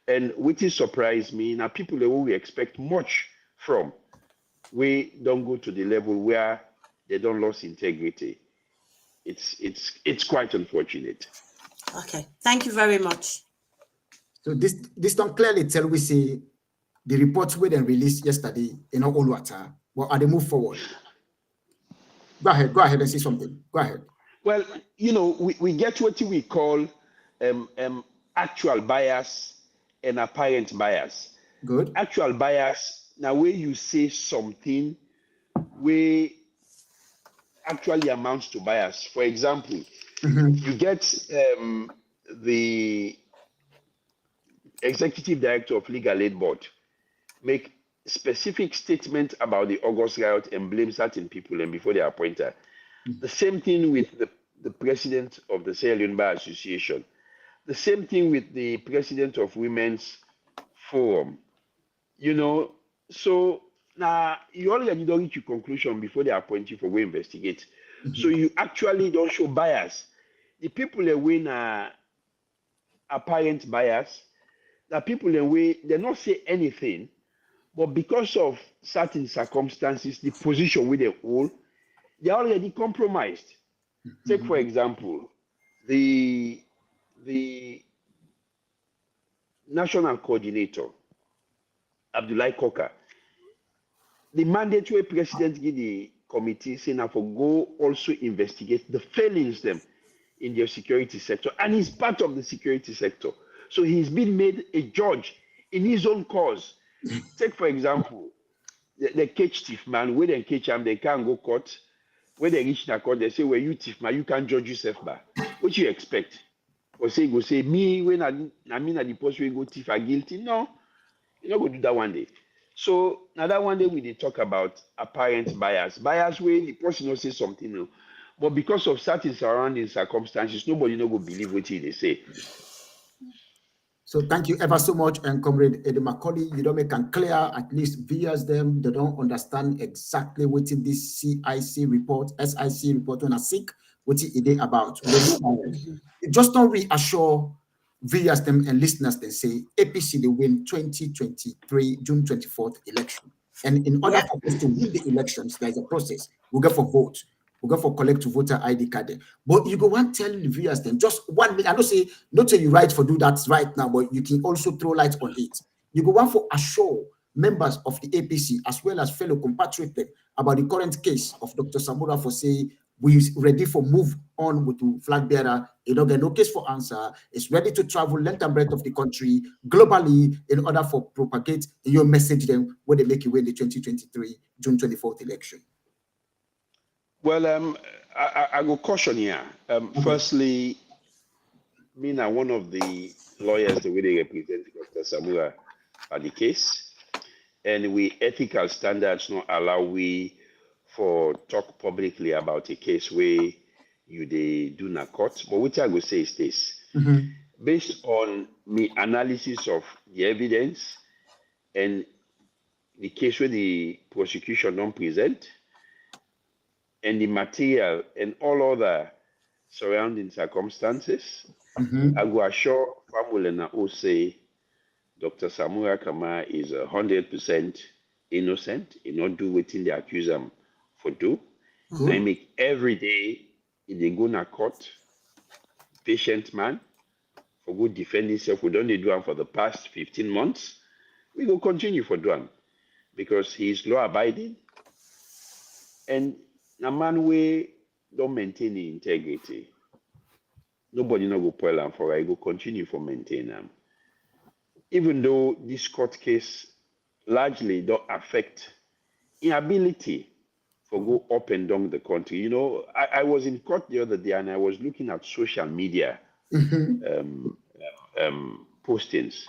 And which is surprised me, now people who we expect much from, we don't go to the level where they don't lose integrity. It's quite unfortunate. Okay, thank you very much. So this don't clearly tell we see the reports we then released yesterday in all water. Well, are they move forward? Go ahead and say something. Go ahead. Well, you know, we get what we call actual bias and apparent bias. Good. Actual bias, now where you say something where actually amounts to bias. For example, you get the executive director of Legal Aid Board make specific statement about the August riot and blame certain people and before they are appointed. The same thing with the president of the Sierra Leone Bar Association. The same thing with the president of Women's Forum. You know, so now you already don't reach your conclusion before they appoint you for we investigate. So you actually don't show bias. The people that win apparent bias, the people that win, they don't say anything, but because of certain circumstances, the position where they hold, they're already compromised. Take, for example, the national coordinator, Abdullahi Koka. The mandatory president give the committee saying now for go also investigate the failings them in their security sector, and he's part of the security sector. So he's been made a judge in his own cause. Take, for example, the catch thief man, when they catch him, they can't go court. When they reach the court, they say, well, you thief man, you can't judge yourself back. What you expect? Or say, go say, me, when I mean at the post where go thief are guilty. No, you're not going to do that one day. So now that one day we did talk about apparent bias. Bias where the person will say something new. But because of certain surrounding circumstances, nobody no go believe what they say. So thank you ever so much, and Comrade Eddie Macaulay, you don't make them clear, at least viewers them, they don't understand exactly what in this SIC report when I seek what it is about. It just don't reassure viewers them and listeners they say APC they win 2023 June 24th election. And in order for us to win the elections, there's a process. We go for vote. we go for collect to voter ID card there. But you go want tell the viewers then just 1 minute. I don't say not say you right for do that right now, but you can also throw light on it. You go want for assure members of the APC as well as fellow compatriots about the current case of Dr. Samura for say we ready for move on with the flag bearer. You don't get no case for answer. It's ready to travel length and breadth of the country globally in order for propagate your message them when they make you win the 2023 June 24th election. Well, I go caution here. Firstly, me now one of the lawyers the way they represent Dr. Samura at the case, and we ethical standards not allow we for talk publicly about a case where you they do not court. But what I will say is this: based on me analysis of the evidence and the case where the prosecution don't present, and the material and all other surrounding circumstances, I go assure family and I say Dr. Samura Kama is 100% innocent. He not do what they accuse him for do. I make every day they go na court, patient man, for good defend himself. We don't do him for the past 15 months. We go continue for doing because he is law abiding and a man we don't maintain the integrity. Nobody no go spoil him for I go continue for maintain him. Even though this court case largely don't affect inability for go up and down the country. You know, I was in court the other day and I was looking at social media postings,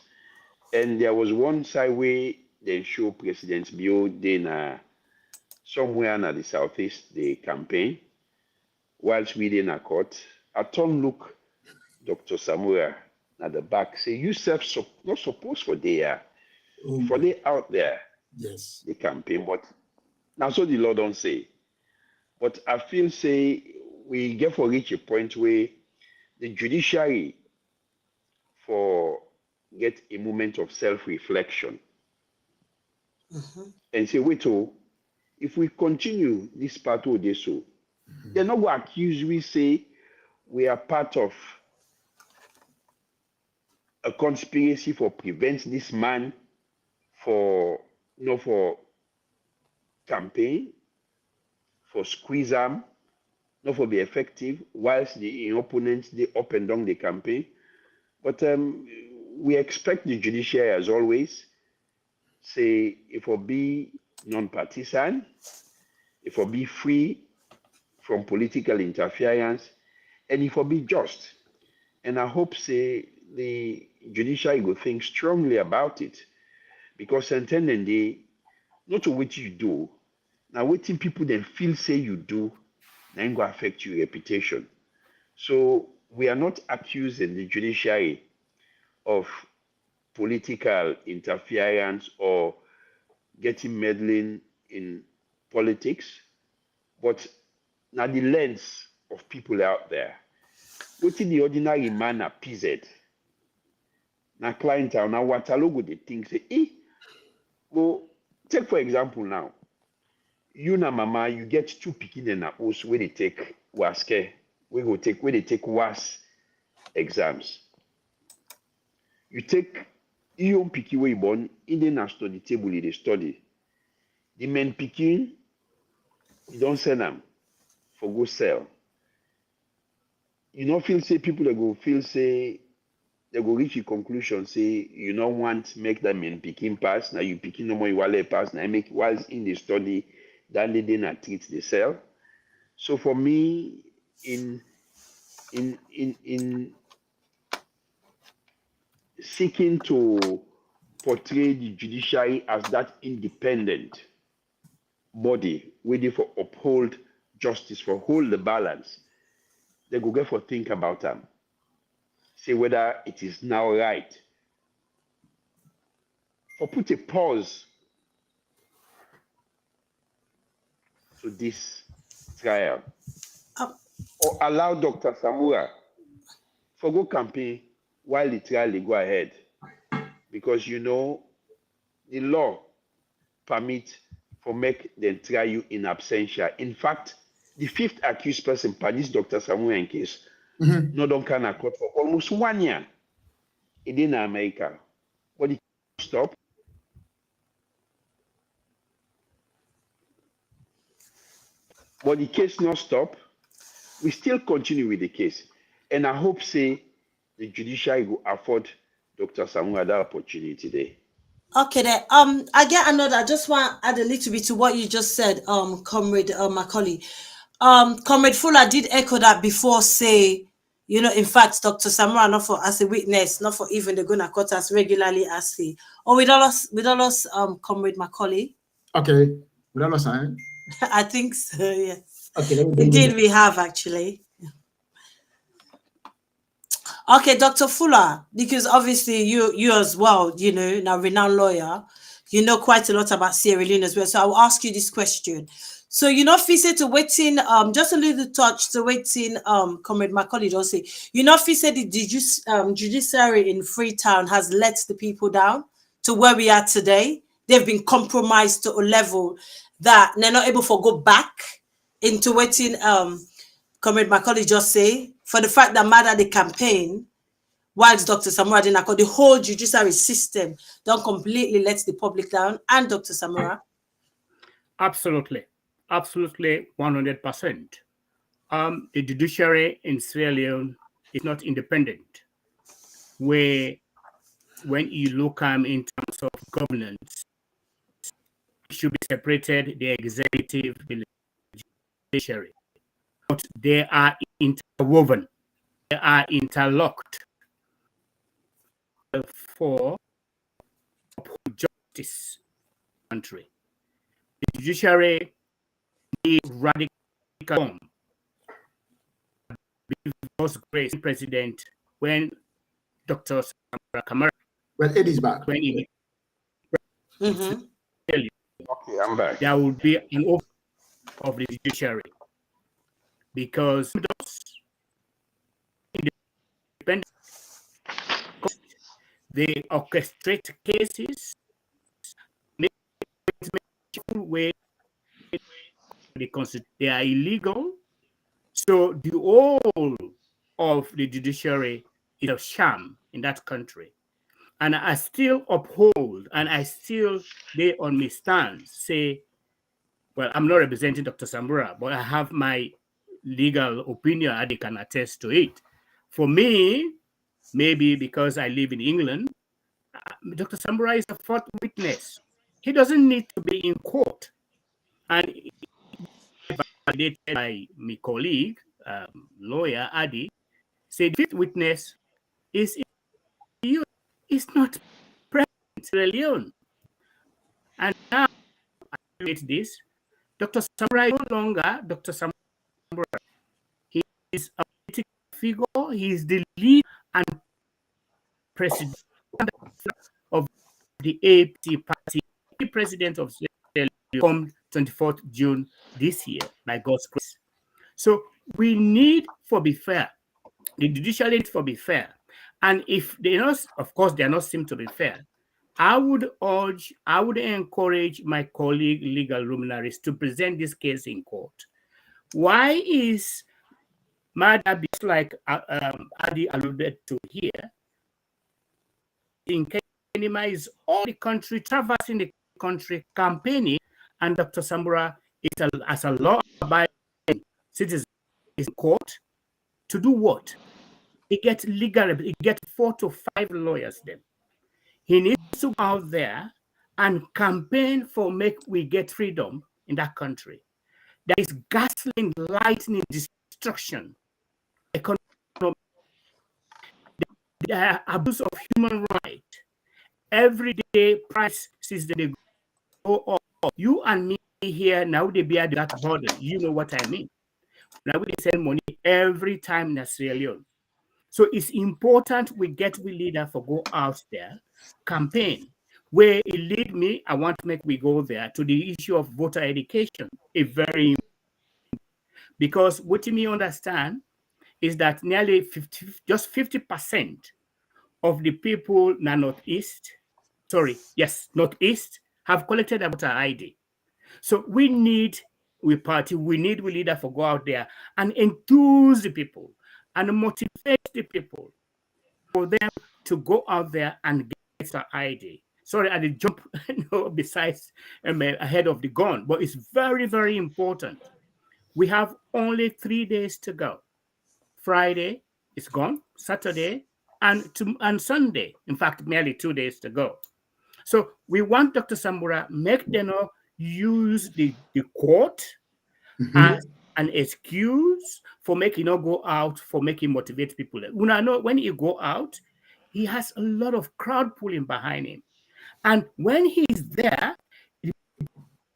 and there was one side where they show President Bio then somewhere in the southeast the campaign, whilst we in a court. I turn look Dr. Samura at the back, say you not supposed for there, for they out there, yes, the campaign, but now so the law don't say. But I feel say we get for reach a point where the judiciary for get a moment of self-reflection and say, wait, if we continue this part of this, they're not going to accuse we say we are part of a conspiracy for prevent this man for for campaign, for squeeze him, not for be effective, whilst the opponents they up and down the campaign. But we expect the judiciary, as always, say if we be non-partisan, if we be free from political interference, and if we be just. And I hope say the judiciary will think strongly about it, because intending they not to what you do, now waiting people then feel say you do, then go affect your reputation. So we are not accusing the judiciary of political interference or getting meddling in politics, but now the lens of people out there. What in the ordinary man appeased? Now client now what a logo they think say, well, take for example now, you na mama, you get 2 pikin in a house where they take waske, where they take was exams. You take your pikin where you born in the study table, they study. The men pikin, you don't send them for go sell. You don't feel say people that go feel say they go reach a conclusion, say you don't want make them men picking pass, now you picking no more you wallet pass, now make whilst in the study that they didn't treat the cell. So for me, in seeking to portray the judiciary as that independent body waiting for uphold justice, for hold the balance, they go get for think about them. Say whether it is now right or put a pause to this trial or allow Dr. Samura for go campaign while the trial they go ahead, because you know the law permit for make them try you in absentia. In fact, the fifth accused person, Padis Dr. Samura in case, no don't can court for almost 1 year in America. But it stop. But the case not stop. We still continue with the case. And I hope, say, the judiciary will afford Dr. Samura that opportunity today. Okay, then. I get another. I just want to add a little bit to what you just said, Comrade Macaulay. Comrade Fuller did echo that before, say, you know, in fact, Dr. Samura, not for as a witness, not for even the Guna court as regularly as he. Or with us, Comrade Macaulay. Okay, with us, I think so. Yes. Okay. Indeed, we have actually. Okay, Dr. Fuller, because obviously you as well, you know, now renowned lawyer, you know quite a lot about Sierra Leone as well. So I will ask you this question. So you know, Fise to waiting, just a little touch to waiting, Comrade Macaulay don't say, you know, Fise the judiciary in Freetown has let the people down to where we are today. They've been compromised to a level that they're not able to go back into waiting, Comrade Macaulay just say, for the fact that matter the campaign, whilst Dr. Samura didn't, the whole judiciary system don't completely let the public down, and Dr. Samura. Absolutely, 100%. The judiciary in Sierra Leone is not independent. Where, when you look in terms of governance, it should be separated: the executive, the judiciary. But they are interwoven, they are interlocked for justice country. The judiciary is radical reform. Because great president when Dr. Samura, well, Eddie's back. When he, Okay, I'm back. There will be an open of the judiciary because independent, they orchestrate cases, make way they are illegal. So the whole of the judiciary is a sham in that country. And I still uphold, and I still lay on my stance, say, well, I'm not representing Dr. Samura, but I have my legal opinion, and they can attest to it. For me, maybe because I live in England, Dr. Samura is a fourth witness. He doesn't need to be in court. And validated by my colleague, lawyer Adi, said the fifth witness is not present in Sierra Leone. And now I relate this. Dr. Samura is no longer Dr. Samura. He is a political figure. He is the lead and president of the APC party, the president of Sierra Leone, come 24th June this year, by God's grace. So we need to be fair. The judiciary needs to be fair. And if they not, of course, they are not seem to be fair, I would encourage my colleague legal luminaries to present this case in court. Why is Mada, like Adi alluded to here, in Kenya is all the country, traversing the country, campaigning, and Dr. Samura is as a law-abiding citizen in court to do what? He gets 4 to 5 lawyers then. He needs to go out there and campaign for we get freedom in that country. There is gasoline, lightning, destruction, economic, the abuse of human rights. Every day prices they go up. You and me here now they bear that burden. You know what I mean. Now we send money every time in Sierra Leone. So it's important we get leader for go out there, campaign. Where it lead me, I want to make we go there to the issue of voter education. A very because what you may understand is that nearly 50% of the people in Northeast have collected a voter ID. So we need we party, we need leader for go out there and enthuse the people and motivate the people for them to go out there and get the ID. Sorry, I did jump besides ahead of the gun, but it's very, very important. We have only 3 days to go. Friday is gone, Saturday, and Sunday. In fact, merely 2 days to go. So we want Dr. Samura make them use the court as an excuse for making go out, for making motivate people. When I know when he go out, he has a lot of crowd pulling behind him. And when he's there,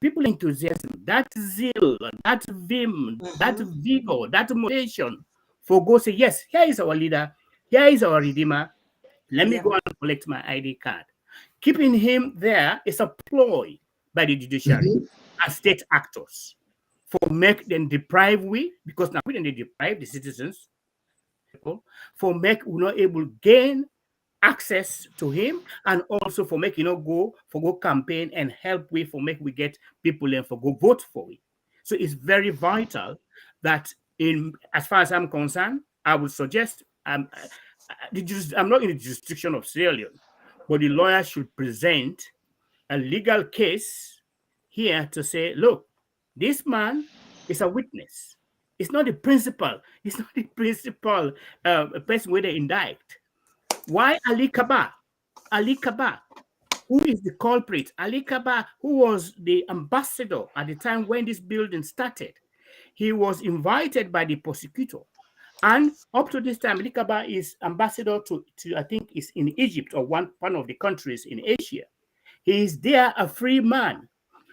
people enthusiasm, that zeal, that vim, that vigor, that motivation for go say, yes, here is our leader, here is our redeemer. Let me go and collect my ID card. Keeping him there is a ploy by the judiciary and state actors for make them deprive we, because now we didn't deprive the citizens, for make we not able to gain access to him, and also for make go campaign and help we for make we get people in for go vote for it. So it's very vital that as far as I'm concerned, I would suggest I'm not in the jurisdiction of Sierra Leone, but the lawyer should present a legal case here to say, look, this man is a witness. It's not the principal. It's not the principal person where they indict. Why Ali Kaba? Ali Kaba, who is the culprit? Ali Kaba, who was the ambassador at the time when this building started. He was invited by the prosecutor. And up to this time, Ali Kaba is ambassador to I think, is in Egypt or one of the countries in Asia. He is there a free man.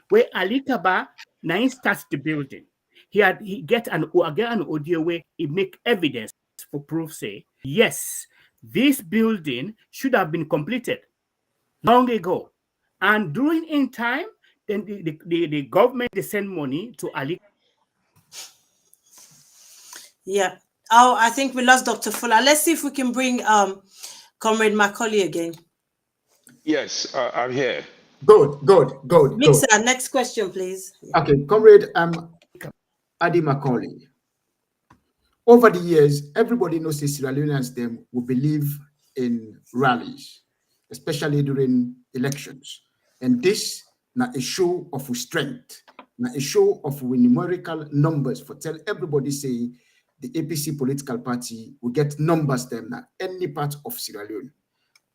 Where Ali Kaba now starts the building. He get an audio where he make evidence for proof, say, yes, this building should have been completed long ago. And during in time, then the government, they send money to Ali. Yeah. Oh, I think we lost Dr. Fuller. Let's see if we can bring Comrade Macaulay again. Yes, I'm here. Good. Mixer, next question, please. Okay, Comrade Adi Macaulay. Over the years, everybody knows the Sierra Leoneans them who believe in rallies, especially during elections. And this now a show of strength, now a show of numerical numbers for tell everybody say the APC political party will get numbers them now any part of Sierra Leone.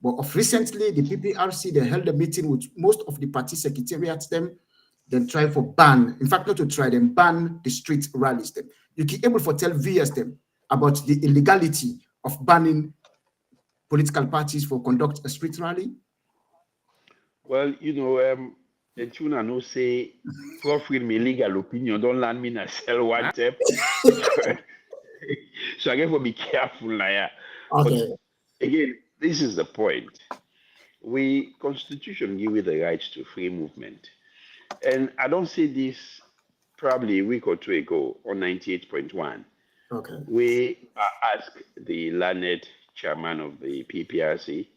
But of recently, the PPRC, they held a meeting with most of the party secretariats them, then try for ban, in fact, not to try them, ban the street rallies them. You can able to tell viewers them about the illegality of banning political parties for conduct a street rally? Well, the tuna no say, profit me legal opinion, don't land me in a cell one step. So I guess we'll be careful now. Okay. But again, this is the point. Constitution give you the right to free movement. And I don't say this probably a week or two ago on 98.1. Okay. We asked the learned chairman of the PPRC,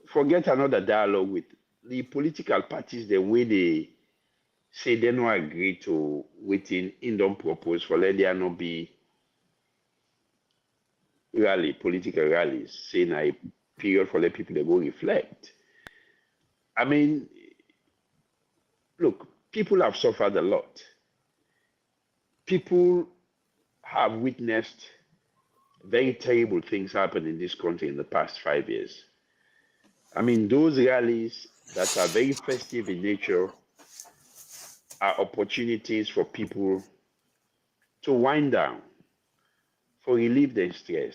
forget another dialogue with the political parties, the way they say they don't agree to within Indom propose for let there not be political rallies, saying a period for let people to go reflect. I mean, look, people have suffered a lot. People have witnessed very terrible things happen in this country in the past 5 years. I mean, those rallies that are very festive in nature are opportunities for people to wind down, for relieve their stress.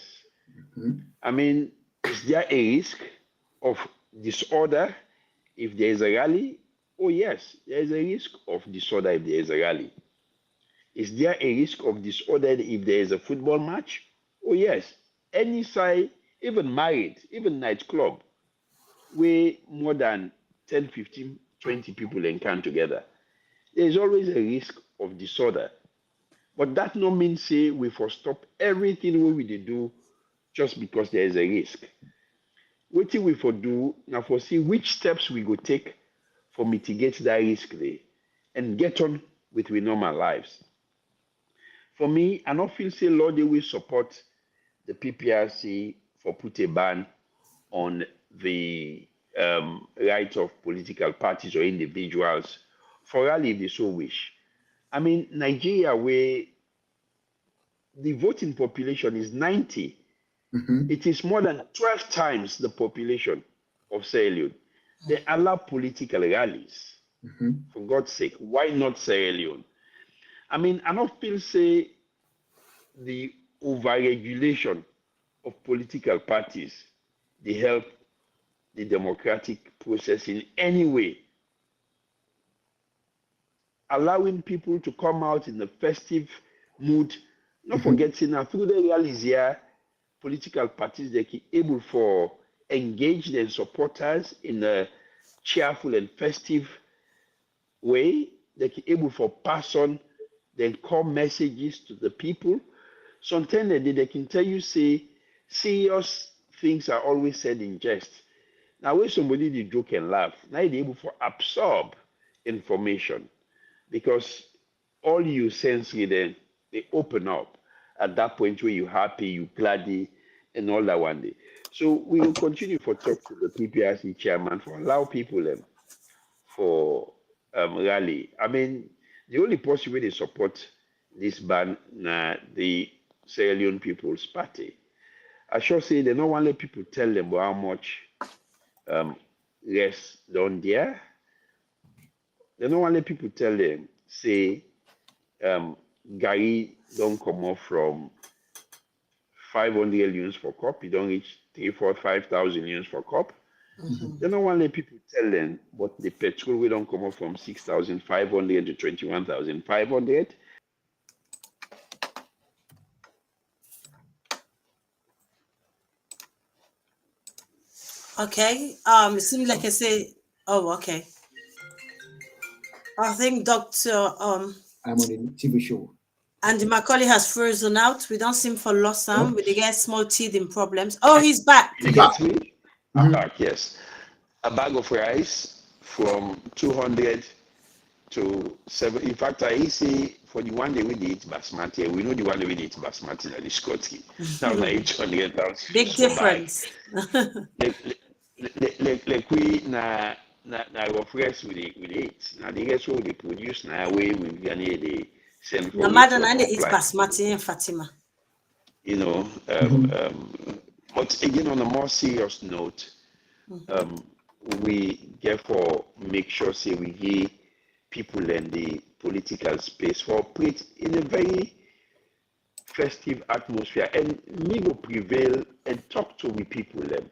I mean, is there a risk of disorder if there is a rally? Oh yes, there is a risk of disorder if there is a rally. Is there a risk of disorder if there is a football match? Oh yes, any side, even married, even nightclub, where more than 10, 15, 20 people encounter together, there is always a risk of disorder. But that no means say we for stop everything we do just because there is a risk. What we for do now for see which steps we go take for mitigate that risk there and get on with we normal lives. For me, I don't feel say Lord they will support the PPRC for put a ban on the right of political parties or individuals for rally if they so wish. I mean, Nigeria, where the voting population is 90, it is more than 12 times the population of Sierra Leone. They allow political rallies. For God's sake, why not Sierra Leone? I mean, I don't feel say the overregulation of political parties, they help the democratic process in any way. Allowing people to come out in a festive mood, not forgetting that through the rallies here, political parties they can able for engage their supporters in a cheerful and festive way. They can able for pass on then core messages to the people. Sometimes they can tell you, say, serious things are always said in jest. Now, when somebody they joke and laugh, now they're able to absorb information because all you sense then they open up at that point where you're happy, you gladdy, and all that one day. So we will continue for talk to the PPRC chairman for allow people for rally. I mean, the only person where they support this ban the Sierra Leone People's Party. I sure say they don't want to let people tell them how much less down there. They don't want to let people tell them, say, Gary don't come off from 500 units for cup, you don't reach 3, 4, 5,000 units for cup. They don't want to let people tell them, but the petrol we don't come off from 6,500 to 21,500. Okay. It seems like I say, oh, okay. I think Dr. I'm on a TV show. Andy Macaulay has frozen out. We don't seem for lost him. We get small teething problems. Oh, he's back. You get me? I'm back, yes. A bag of rice from 200 to 7. In fact, I see for the one day we did basmati, we know the one day we did basmati at the Scotty. Now, like 800 pounds. Big difference. Like we na rough rice with it. Now the rest what they produce now way we gonna the send for. No matter it's basmati and Fatima. You know, but again on a more serious note, we therefore make sure say we give people in the political space for operate in a very festive atmosphere and me will prevail and talk to the people them.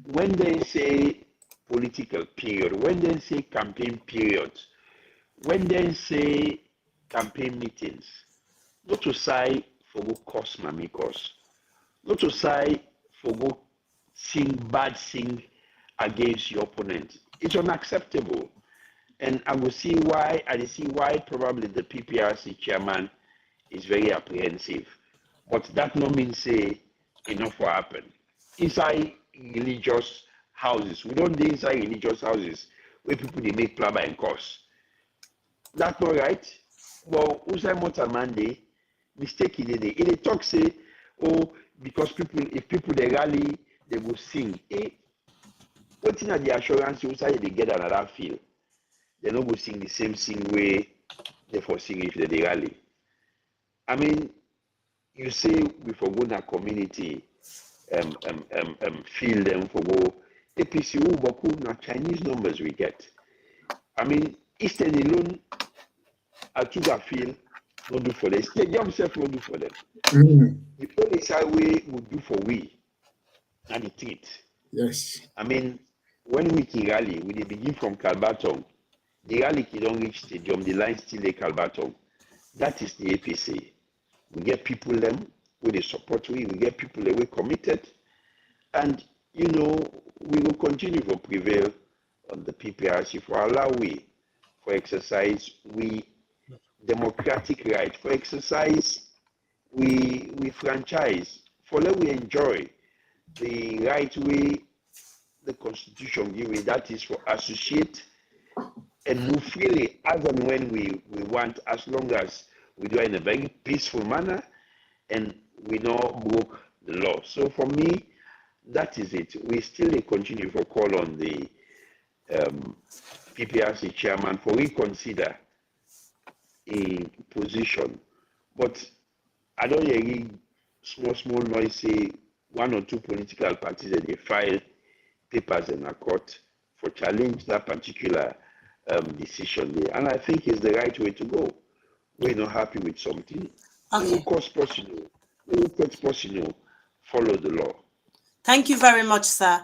When they say political period, when they say campaign period, when they say campaign meetings, not to say for go cost mamikos, not to say for go sing bad sing against your opponent. It's unacceptable. And I will see why, probably the PPRC chairman is very apprehensive. But that no means say enough will happen. Inside religious houses, we don't do inside religious houses where people they make plaba and course. That's not right. Well, Usai Montamande, mistake in it. They talk say, oh, because if people they rally, they will sing. What's in the assurance you say they get another feel? They not go sing the same way they for sing if they rally. I mean, you say we forgo na community feel them for go APC Boku na Chinese numbers we get. I mean, Eastern alone Atuga feel not do for them. State themselves not do for them. The only side way would do for we and the treat. Yes. I mean, when we can rally, we begin from Calbaton. The rally can don't reach stadium, the line still a Calbaton. That is the APC. We get people them with the support we get people that we committed, and you know we will continue to prevail on the PPRC for allow we for exercise we democratic right for exercise we franchise for let we enjoy the right way the constitution give it, that is for associate and move freely as and when we want, as long as we do it in a very peaceful manner and we not broke the law. So for me, that is it. We still continue for call on the PPRC chairman for reconsider a position. But I don't hear small noise say one or two political parties that they file papers in a court for challenge that particular decision there. And I think it's the right way to go. We're not happy with something. Okay. Of course, possible. Follow the law. Thank you very much, sir.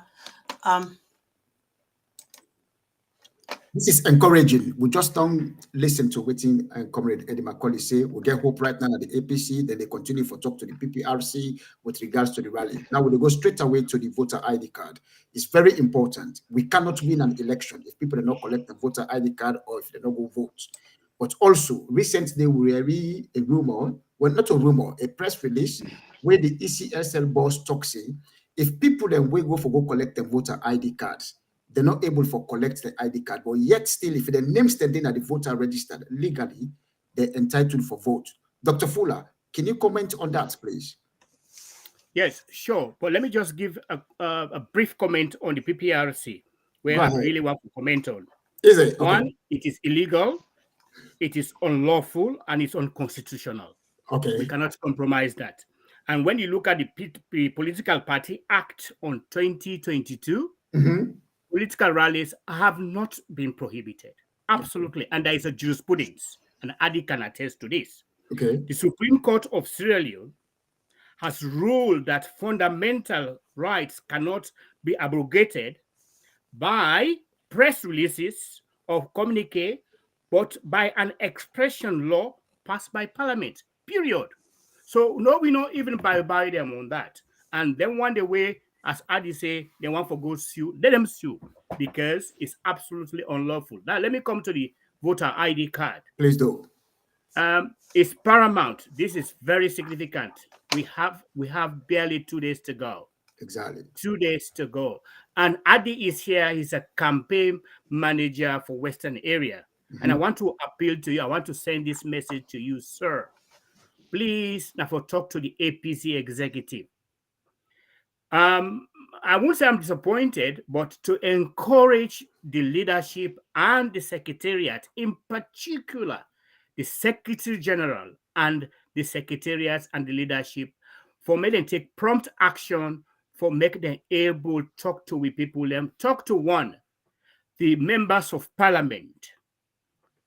This is encouraging. We just don't listen to waiting and Comrade Eddie McCauley say. We get hope right now at the APC, then they continue for talk to the PPRC with regards to the rally. Now we go straight away to the voter ID card. It's very important. We cannot win an election if people do not collect the voter ID card or if they don't go vote. But also, recently we read a rumor, well, not a rumor, a press release where the ECSL boss talks saying, if people then will go collect the voter ID cards, they're not able to collect the ID card, but yet still, if their name standing at the voter registered legally, they're entitled for vote. Dr. Fuller, can you comment on that, please? Yes, sure. But let me just give a brief comment on the PPRC, where I really want to comment on. Is it? Okay. One, it is illegal, it is unlawful, and it's unconstitutional. Okay. We cannot compromise that. And when you look at the Political Party Act on 2022, political rallies have not been prohibited. Absolutely. And there is a jurisprudence, and Adi can attest to this. Okay. The Supreme Court of Sierra Leone has ruled that fundamental rights cannot be abrogated by press releases or communique, but by an expression law passed by Parliament, period. So no, we not even buy them on that. And then one way, as Adi say, they want to go sue, let them sue, because it's absolutely unlawful. Now, let me come to the voter ID card. Please do. It's paramount. This is very significant. We have barely 2 days to go. Exactly. 2 days to go. And Adi is here. He's a campaign manager for Western area. And I want to appeal to you. I want to send this message to you, sir. Please, now for talk to the APC executive. I won't say I'm disappointed, but to encourage the leadership and the secretariat, in particular, the Secretary General and the secretariat and the leadership, for me to take prompt action, for make them able to talk to the people, talk to one, the members of parliament,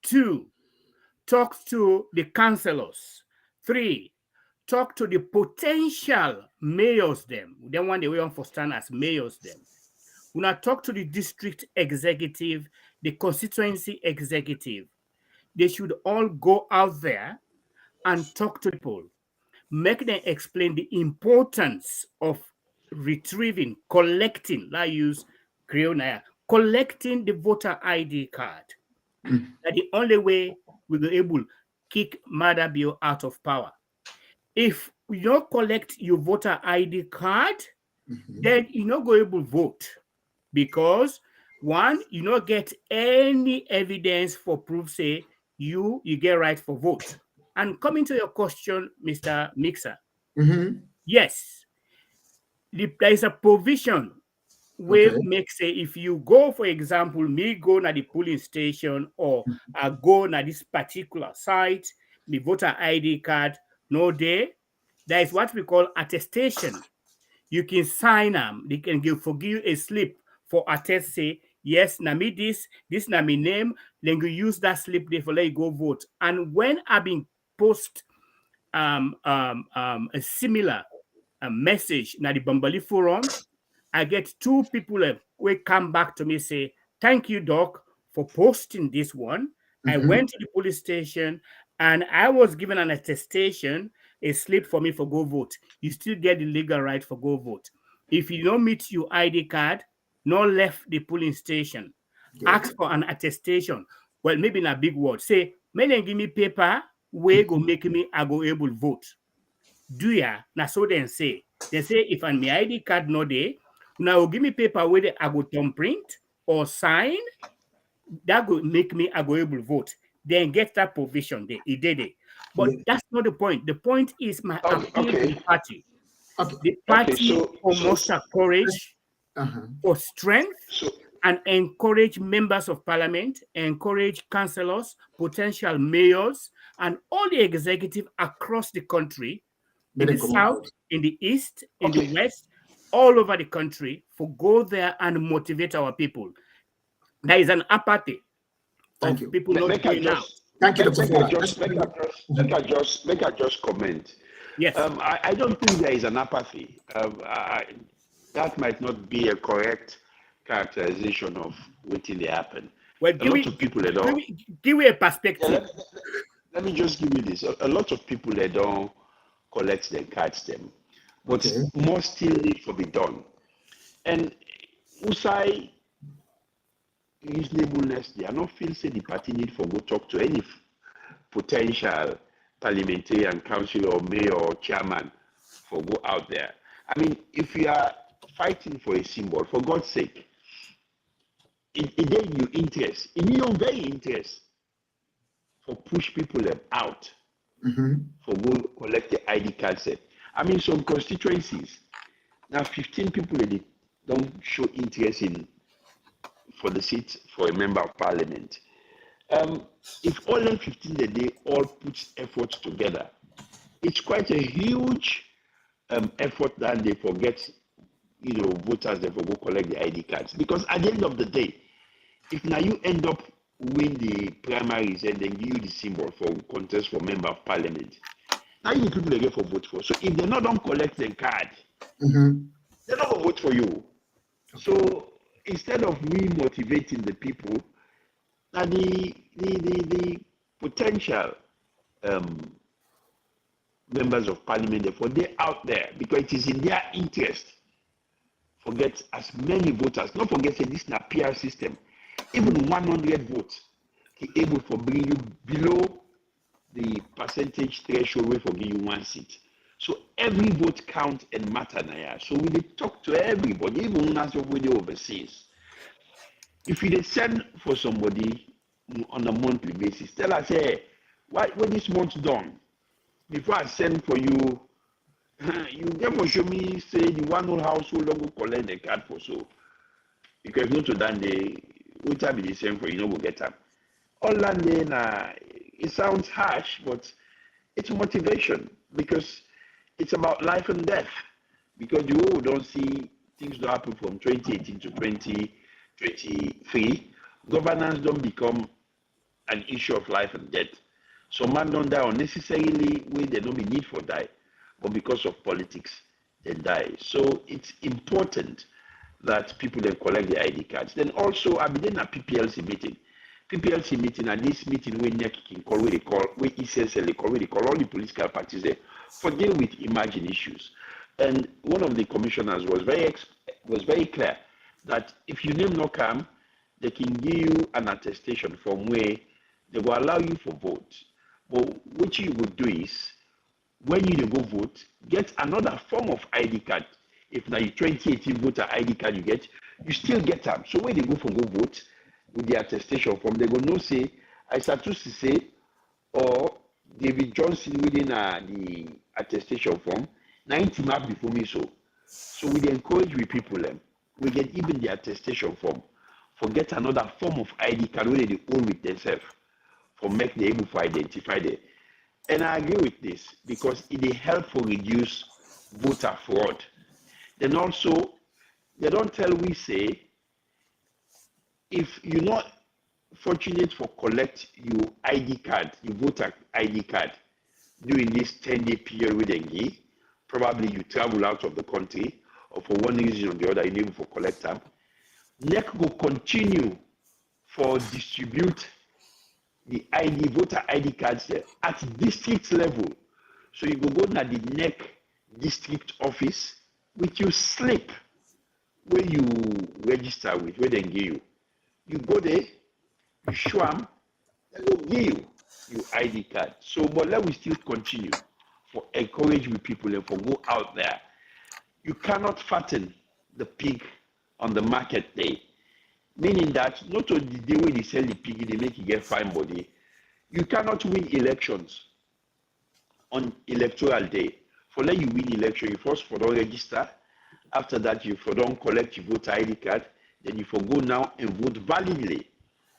2, talk to the councillors, 3, talk to the potential mayors them. Then one day we want to stand as mayors them. When I talk to the district executive, the constituency executive, they should all go out there and talk to people, make them explain the importance of retrieving, collecting, I use Leone, collecting the voter ID card. That the only way we will be able to kick Madabio out of power. If you don't collect your voter ID card, then you're not going to vote, because one, you don't get any evidence for proof say you get right for vote. And coming to your question, Mr. Mixer, yes, there is a provision where make say if you go, for example, me go to the polling station or I go to this particular site, the voter ID card, no day, there is what we call attestation. You can sign them. They can give a slip for attest, say, yes, na me this na me name, then you use that slip there for let you go vote. And when I've been post a similar message na the Bambali forum, I get 2 people who come back to me say, thank you, Doc, for posting this one. I went to the police station and I was given an attestation, a slip for me for go vote. You still get the legal right for go vote. If you don't meet your ID card, no left the polling station. Ask for an attestation. Well, maybe in a big word. Say, may they give me paper where go make me I go able vote. Do ya? Now so then say. They say if on my ID card no day, now give me paper where I go thumb print or sign, that will make me a able vote. Then get that provision there. He did it. But that's not the point. The point is my appeal to the party. The party must encourage for strength and encourage members of parliament, encourage councillors, potential mayors, and all the executive across the country, in the south, in the east, in the west, all over the country, for go there and motivate our people. There is an apathy of people not going out. Thank you, Dr. Make I just comment. Yes. I don't think there is an apathy. That might not be a correct characterization of what really happened. Well, give me a perspective. Let me just give you this. A lot of people they don't collect their cards them, but more still need to be done. And Usai reasonableness, they are not feel say the party need for go talk to any potential parliamentarian, councillor, or mayor, or chairman for go out there. I mean, if you are fighting for a symbol, for God's sake, it in your interest, in your very interest, for push people out, for go collect the ID card set. I mean, some constituencies, now 15 people they don't show interest in for the seat for a member of parliament. If all them 15 they all put efforts together, it's quite a huge effort that they forget, voters they for go collect the ID cards. Because at the end of the day, if now you end up win the primaries and then give you the symbol for contest for member of parliament, now you need people again for vote for. So if they not don't collect the card, they're not gonna vote for you. So instead of we motivating the people, now the potential members of parliament, therefore they're out there because it is in their interest. Forget as many voters. Don't forget that this is a PR system. Even 100 votes, he able to bring you below the percentage threshold where for give you one seat. So every vote count and matter now. So we need talk to everybody, even as you're overseas. If you send for somebody on a monthly basis, tell us, hey, what this month done? Before I send for you, you never show me say the one whole household will collect the card for so. Because if not to that day, what time be the same for you, will get them. All that day, it sounds harsh, but it's motivation because it's about life and death. Because you all don't see things that happen from 2018 to 2023. Governance don't become an issue of life and death. So man don't die unnecessarily when they don't be need for die, but because of politics, they die. So it's important that people then collect the ID cards. Then also, I've been in a PPLC meeting. PPLC meeting, and this meeting where NEC can call, where ECSL they call all the political parties there for deal with emerging issues. And one of the commissioners was very clear that if your name not come, they can give you an attestation from where they will allow you for vote. But what you would do is, when you go vote, get another form of ID card. If now you 2018 voter ID card you get, you still get them. So when they go for go vote with the attestation form, they go no say, I start to say, or David Johnson within the attestation form, 90 map before me so. So we encourage we people them. We get even the attestation form. For get another form of ID card where they own with themselves. For make them able to identify them. And I agree with this because it will help for reduce voter fraud. Then also, they don't tell we say, if you're not fortunate for collect your ID card, your voter ID card, during this 10-day period with Engi, probably you travel out of the country, or for one reason or the other, you're able to collect them. NEC will continue for distribute the voter ID cards there at district level. So you go to the NEC district office with your slip where you register with, where they give you. You go there, you show them, they will give you your ID card. So, but let me still continue for encourage with people and for go out there. You cannot fatten the pig on the market day. Meaning that not only the way they sell the piggy, they make you get fine body. You cannot win elections on electoral day. For let you win election, you first for don't register. After that, you for don't collect your voter ID card. Then you for go now and vote validly.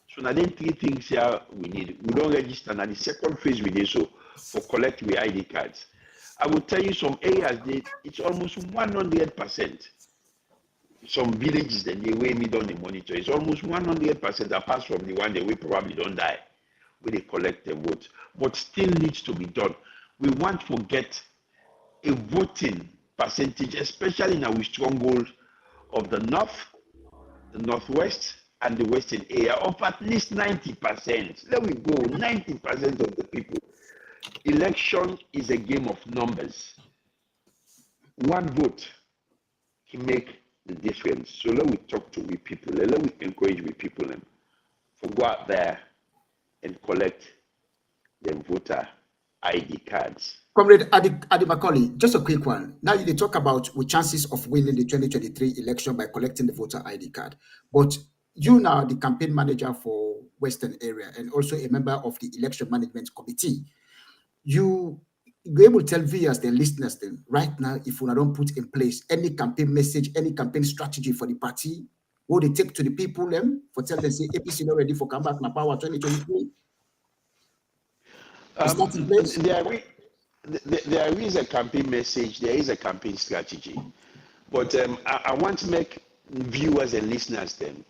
So now then 3 things here we need. We don't register. Now the second phase we do so for collect the ID cards. I will tell you some areas that it's almost 100%. Some villages then they way me down the monitor. It's almost 100% apart from the one that we probably don't die where they collect the vote. But still needs to be done. We want to get a voting percentage, especially in our stronghold of the north, the northwest, and the western area of at least 90%. There we go, 90% of the people. Election is a game of numbers. One vote can make the difference. So let we talk to we people, let we encourage we people for go out there and collect the voter ID cards. Comrade Adi Macaulay, just a quick one. Now you talk about with chances of winning the 2023 election by collecting the voter ID card. But you now the campaign manager for Western area and also a member of the election management committee. You be able to tell viewers, the listeners, then right now, if we don't put in place any campaign message, any campaign strategy for the party, what they take to the people them for tell them say APC not ready for comeback na power 2023. There is a campaign message, there is a campaign strategy, but I want to make viewers and listeners then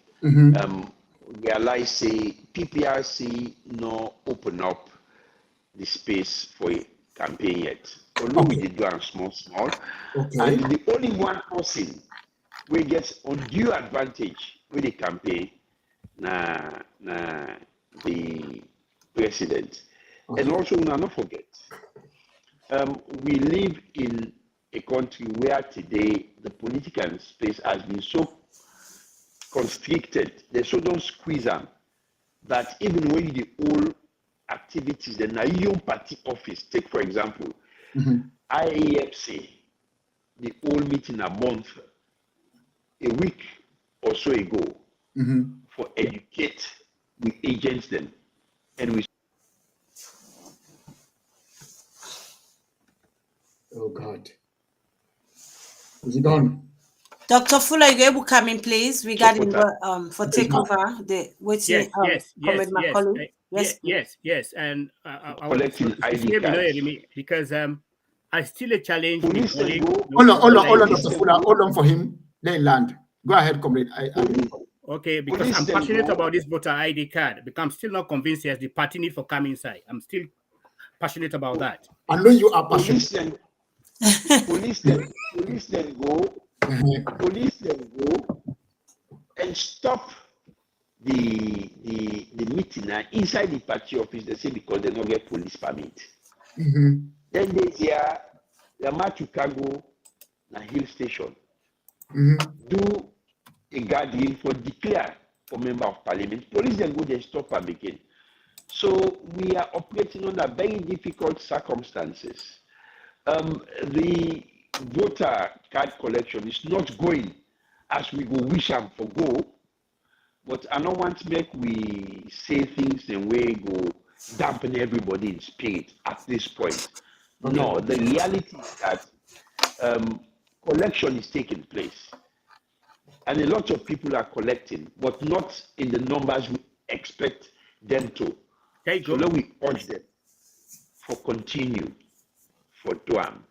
realize say PPRC no open up the space for a campaign yet. Although we did do small, and the only one person we get undue advantage with the campaign the president. And also, not forget, we live in a country where today the political space has been so constricted, they so don't squeeze them, that even when the whole activities, the Nayon party office, take for example, IAFC, the whole meeting a month, a week or so ago, for educate, we agents them, and we. Oh God. Is it done? Dr. Fuller, you able to come in, please, regarding for takeover the waiting yes. And I collecting ID cards. Because I still a challenge. Hold on, Dr. Fuller. Hold on for him. Let land. Go ahead, comrade. Okay, because I'm passionate about this voter ID card. Because I'm still not convinced as the party need for come inside. I'm still passionate about that. I know you are passionate. Police then go and stop the meeting inside the party office. They say because they don't get police permit. Then they say the march Chicago na hill station. Do a guardian for declare for member of parliament. Police then go there stop them again. So we are operating under very difficult circumstances. The voter card collection is not going as we go wish them for go, but I don't want to make we say things the way go dampen everybody in spirit at this point. Okay. No, the reality is that collection is taking place, and a lot of people are collecting, but not in the numbers we expect them to. So let we urge them for continue. For Duam.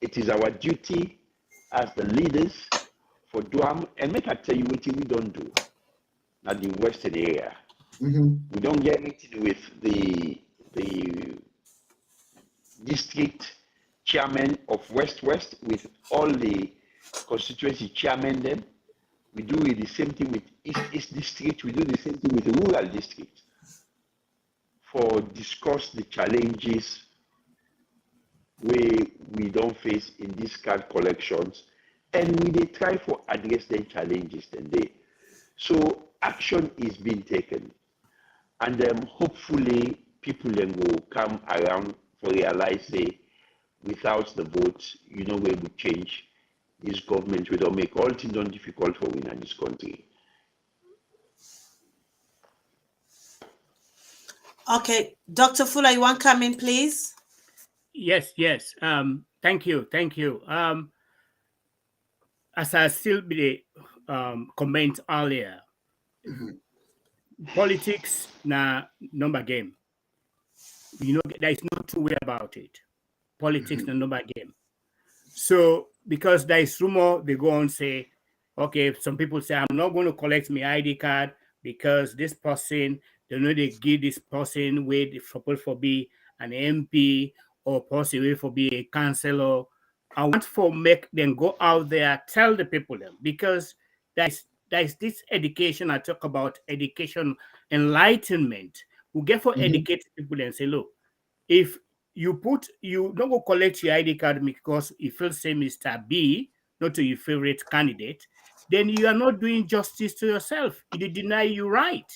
It is our duty as the leaders for Duam, and make I tell you what we don't do at the Western area. We don't get meeting with the district chairman of West, with all the constituency chairman them. We do the same thing with East district, we do the same thing with the rural district for discuss the challenges we don't face in these card collections, and we try for address the challenges today. So action is being taken, and hopefully people then will come around for realize say without the vote, we will change this government. We don't make all things difficult for we in this country. Okay, Dr. Fuller, you want to come in, please? Yes, yes. Thank you, thank you. As I still be comment earlier, politics na number game. You know, there is no two way about it. Politics na number game. So because there is rumor, they go on say, okay, some people say I'm not going to collect my ID card because this person, they know they give this person where they supposed to be an MP or possibly for be a councillor. I want for make them go out there, tell the people them, because there's this education. I talk about education enlightenment. We get for educate people and say, look, if you don't go collect your ID card because you feel say Mr. B, not to your favorite candidate, then you are not doing justice to yourself. It deny you right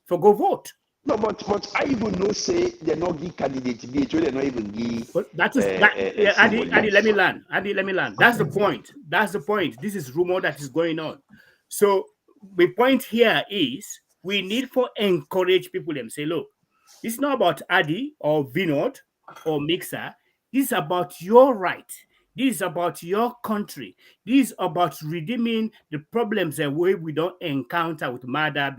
for go vote. No, but I even know say they're not give candidate B, so they're not even give. But that is Adi, let me land. Adi, let me land. That's the point. That's the point. This is rumor that is going on. So the point here is we need for encourage people and say, look, this is not about Adi or Vinod or Mixer. This is about your right. This is about your country. This is about redeeming the problems that we don't encounter with Mada.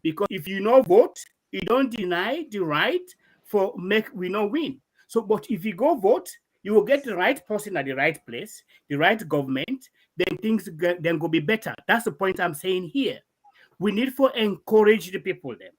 Because if you not vote, you don't deny the right for make we not win. So, but if you go vote, you will get the right person at the right place, the right government, then things then go be better. That's the point I'm saying here. We need for encourage the people then.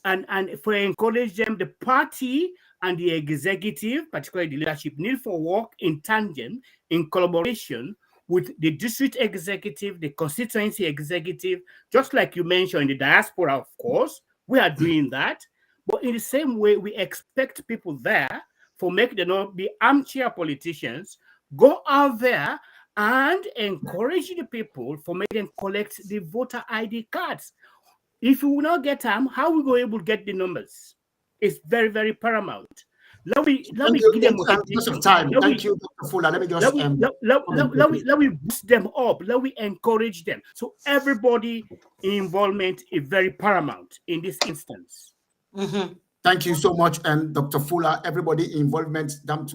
And for encourage them, the party and the executive, particularly the leadership, need for work in tandem, in collaboration with the district executive, the constituency executive, just like you mentioned, the diaspora, of course, we are doing that. But in the same way, we expect people there for make them not be armchair politicians, go out there and encourage the people for make them collect the voter ID cards. If we will not get them, how we go able to get the numbers? It's very, very paramount. Let me give them motivation. Thank you, Dr. Fuller. Let me just let me boost them up. Let me encourage them. So everybody involvement is very paramount in this instance. Thank you so much, Dr. Fuller. Everybody involvement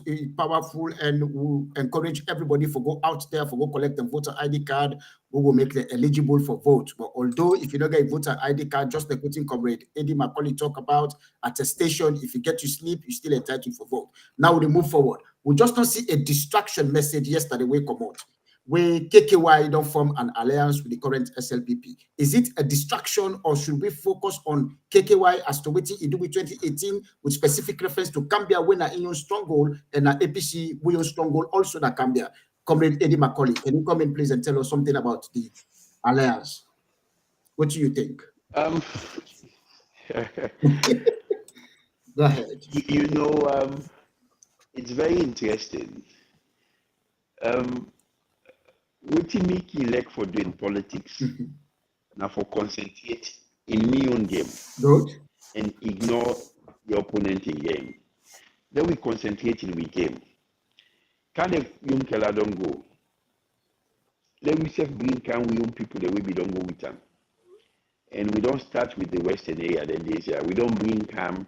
is powerful, and will encourage everybody for go out there for go collect the voter ID card. We will make them eligible for vote. But although if you don't get a voter ID card, just like what comrade Eddie Macaulay talk about attestation, if you get to sleep, you're still entitled for vote. Now we move forward. We just don't see a distraction message yesterday we come out. Where KKY don't form an alliance with the current SLPP. Is it a distraction, or should we focus on KKY as to what he do with 2018 with specific reference to Gambia when a Union stronghold and an APC Union stronghold also na Gambia? Comrade Eddie Macaulay, can you come in please and tell us something about the alliance? What do you think? Go ahead. You know, it's very interesting. What you make elect for doing politics now for concentrate in me own game and ignore the opponent in game. Then we concentrate in we game. Can if young Kela don't go? Let we self bring can we young people that we don't go with them. And we don't start with the Western area, then this year. We don't bring come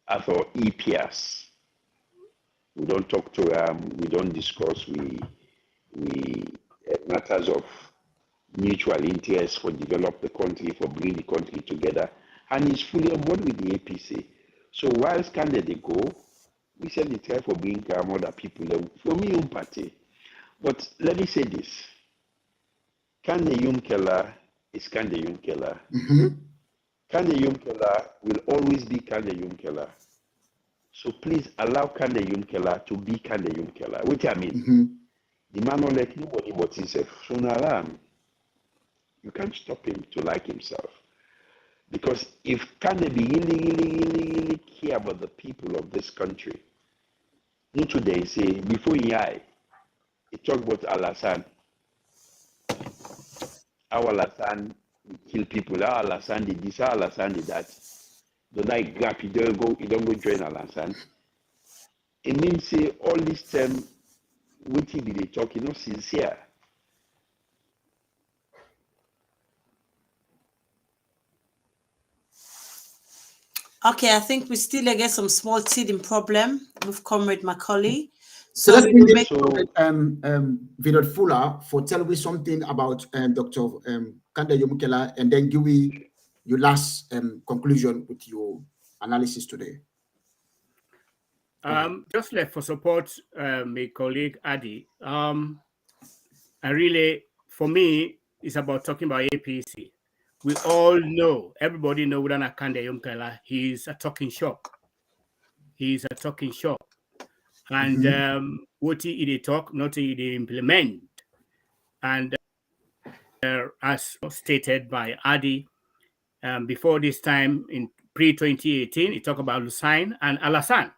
after EPS. We don't talk to them. We don't discuss. We matters of mutual interest for develop the country, for bring the country together, and he's fully on board with the APC. So whilst can they go, we said they try for bring other people for me own party. But let me say this: Can the Yunkela is Can the Yunkela. Can the Yunkela will always be Can the Yunkela. So please allow Kande Yunkela to be Kande Yunkela. Which I mean, the man will let nobody but himself. So now, you can't stop him to like himself. Because if Kande be really care about the people of this country, not today say, before he talk about Alassane. Our Alassane kill people, our Alassane did this, our Alassane did that. The night gap, you don't go join Alassane. It means say all this time, what he be they talk, you know, sincere. Okay, I think we still get some small teething problem with Comrade Macaulay. So So let's bring make Vinod Fuller for telling me something about Dr. Kanda Yomukela, and then give me your last conclusion with your analysis today. Just like for support my colleague Adi, I really, for me, it's about talking about APC. We all know, everybody know Udana Kanda Yomukela, he's a talking shop. He's a talking shop. And what he talk, not he implement. And as stated by Adi, before this time in pre-2018, he talked about Lucine and Alassane,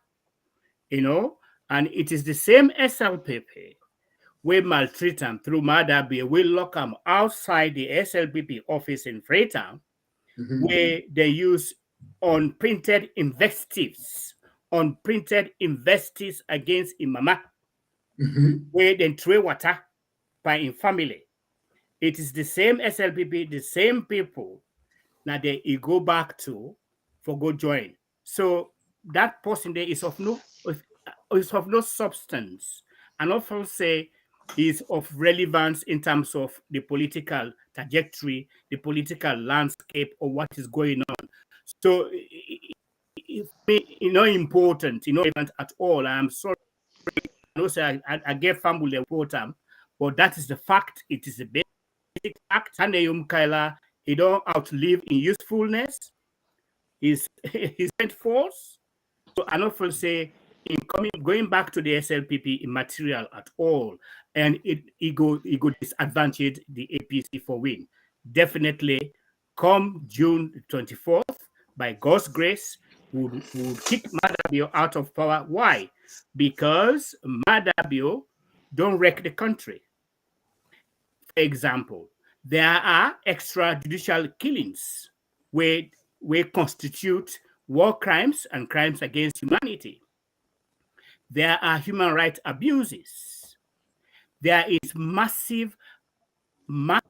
and it is the same SLPP. We maltreat them through Madabi, we lock them outside the SLPP office in Freetown, where they use unprinted invectives against Imama, where they throw water by in family. It is the same SLPP, the same people that they go back to for go join. So that person there is of no substance, and often say is of relevance in terms of the political trajectory, the political landscape, or what is going on. So it's important, relevant at all. I'm sorry, I gave Fambul the important, but that is the fact. It is a basic fact. Kanda Kaila, he don't outlive in usefulness. He's sent force. So I not say in going back to the SLPP immaterial at all, and it go disadvantage the APC for win. Definitely, come June 24th, by God's grace, would kick Madabio out of power. Why? Because Madabio don't wreck the country. For example, there are extrajudicial killings where constitute war crimes and crimes against humanity. There are human rights abuses. There is massive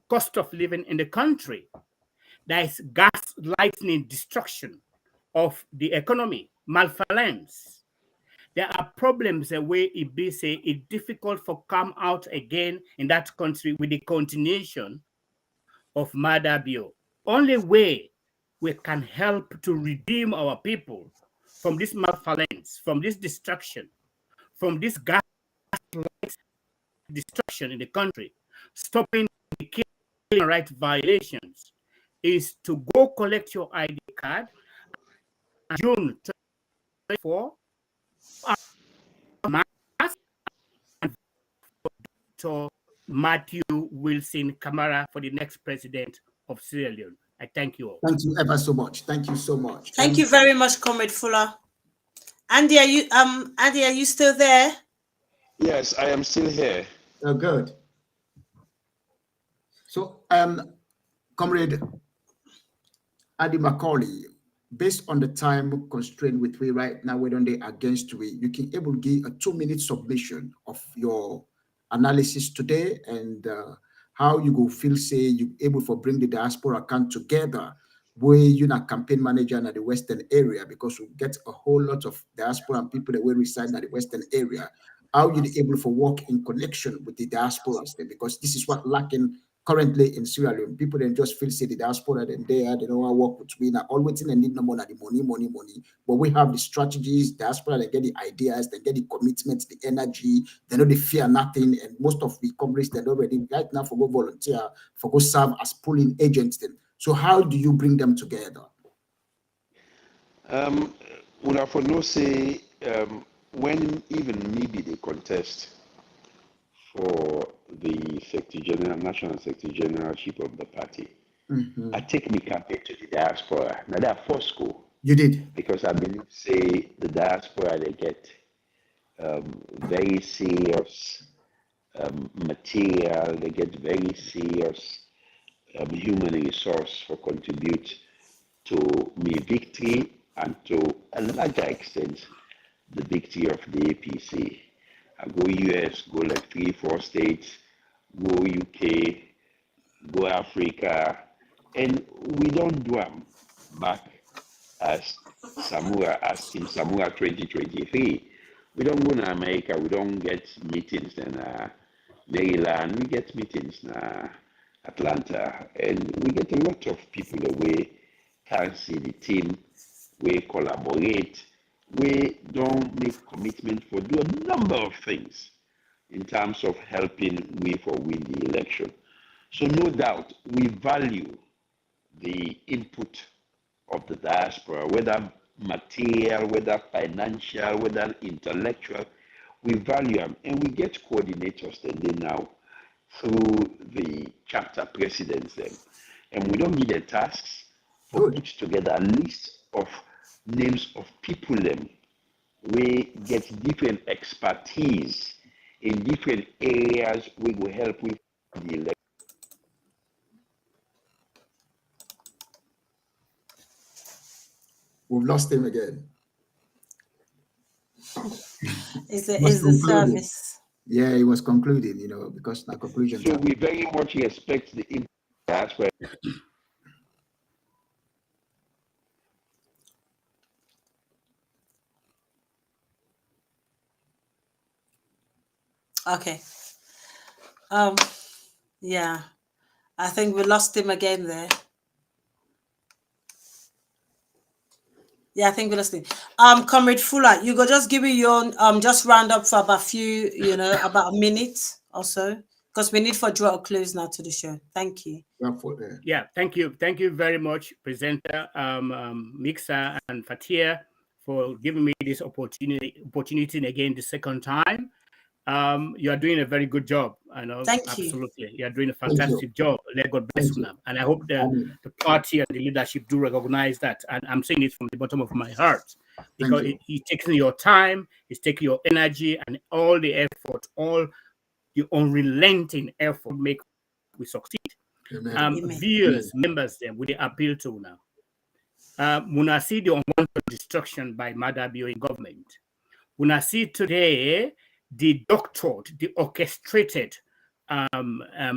cost of living in the country. There is gas lightning destruction of the economy, malfeasance. There are problems where it's difficult for come out again in that country with the continuation of Madabio. Only way we can help to redeem our people from this malfeasance, from this destruction, from this gas destruction in the country, stopping the human rights violations, is to go collect your ID card on June 24, Dr. Matthew Wilson Kamara for the next president of Sierra Leone. I thank you all. Thank you ever so much. Thank you so much. Thank you very much, Comrade Fuller. Andy, are you still there? Yes, I am still here. Oh, good. So, Comrade Adi Macaulay, based on the time constraint with we right now, we're on the against we, you can able to give a 2-minute submission of your analysis today and how you go feel say you able for bring the diaspora account together where you're not campaign manager in the Western area, because we get a whole lot of diaspora and people that will reside in the Western area. How you able for work in connection with the diaspora, because this is what lacking currently in Sierra Leone. People then just feel say the diaspora then they don't want to work with we now all waiting and need no more than the money. But we have the strategies, diaspora they get the ideas, they get the commitments, the energy, they know they fear nothing, and most of the companies they're already right now for go volunteer, for go serve as pulling agents then. So how do you bring them together? Una for no say when even maybe they contest for the National Secretary Generalship of the party, I take me campaign to the diaspora. Now that first school. You did? Because I believe say the diaspora they get very serious material, they get very serious human resource for contribute to me victory and to a larger extent the victory of the APC. I go US, go like 3-4 states, go UK, go Africa, and we don't do them back as Samura as Team Samura 2023. We don't go to America, we don't get meetings in Maryland, we get meetings in Atlanta, and we get a lot of people away can see the team, we collaborate, we don't make commitment for do a number of things in terms of helping we for win the election. So no doubt we value the input of the diaspora, whether material, whether financial, whether intellectual, we value them, and we get coordinators then now through the chapter presidents then, and we don't need the tasks for put together a list of names of people them. We get different expertise in different areas we will help with the election. We've lost him again. Is the service? Yeah, it was concluding, you know, because the conclusion. So we very much respect the impact. That's where. Okay. Yeah, I think we lost him again there. Yeah, I think we lost him. Comrade Fuller, you go just give me your just round up for about about a minute or so, because we need for draw a close now to the show. Thank you. Yeah, thank you very much, presenter Mixer and Fatia, for giving me this opportunity again the second time. You are doing a very good job. I know. Thank you. Absolutely. You are doing a fantastic job. Let God bless you. And I hope the party and the leadership do recognize that. And I'm saying it from the bottom of my heart, because it's taking your time, it's taking your energy and all the effort, all the unrelenting effort make we succeed. Viewers, members, then with the appeal to now. When I see the unwanted destruction by Madabio in government, when I see today the doctored, the orchestrated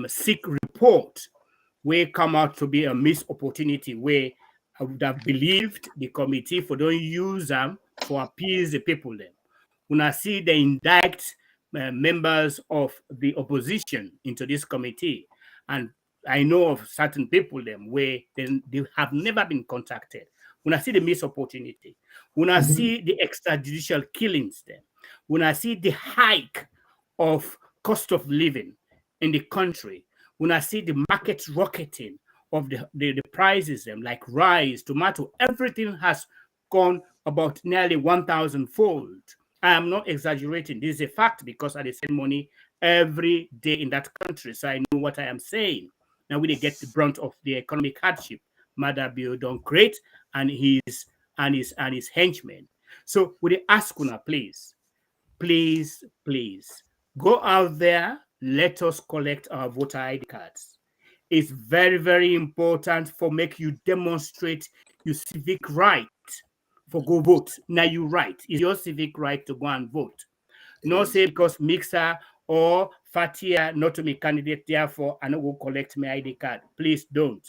sick report will come out to be a missed opportunity where I would have believed the committee for don't use them for appease the people then. When I see the indict members of the opposition into this committee, and I know of certain people them where they have never been contacted. When I see the missed opportunity, when I see the extrajudicial killings then, when I see the hike of cost of living in the country, when I see the market rocketing of the prices, them like rice, tomato, everything has gone about nearly 1,000-fold. I am not exaggerating. This is a fact because I send money every day in that country, so I know what I am saying. Now we get the brunt of the economic hardship Madabio don't create and his henchmen. So we ask Una, please, go out there. Let us collect our voter ID cards. It's very, very important for make you demonstrate your civic right for go vote. Now you right. It's your civic right to go and vote. No say because Mixer or Fatia not to be candidate, therefore I not go collect my ID card. Please don't.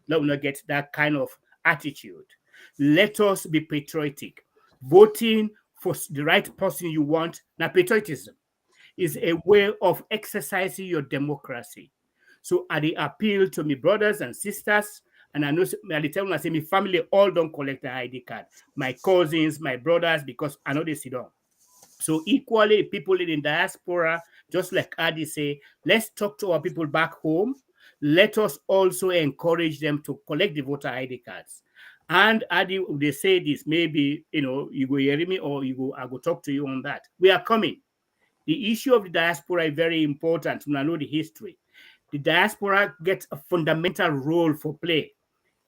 Let me not get that kind of attitude. Let us be patriotic. Voting for the right person you want. Now patriotism is a way of exercising your democracy. So I appeal to my brothers and sisters, and I know I tell them, I say my family all don't collect the ID card. My cousins, my brothers, because I know they sit down. So equally, people in diaspora, just like Adi say, let's talk to our people back home. Let us also encourage them to collect the voter ID cards. And Adi, they say this, maybe, you go hear me or I go talk to you on that. We are coming. The issue of the diaspora is very important when I know the history. The diaspora gets a fundamental role for play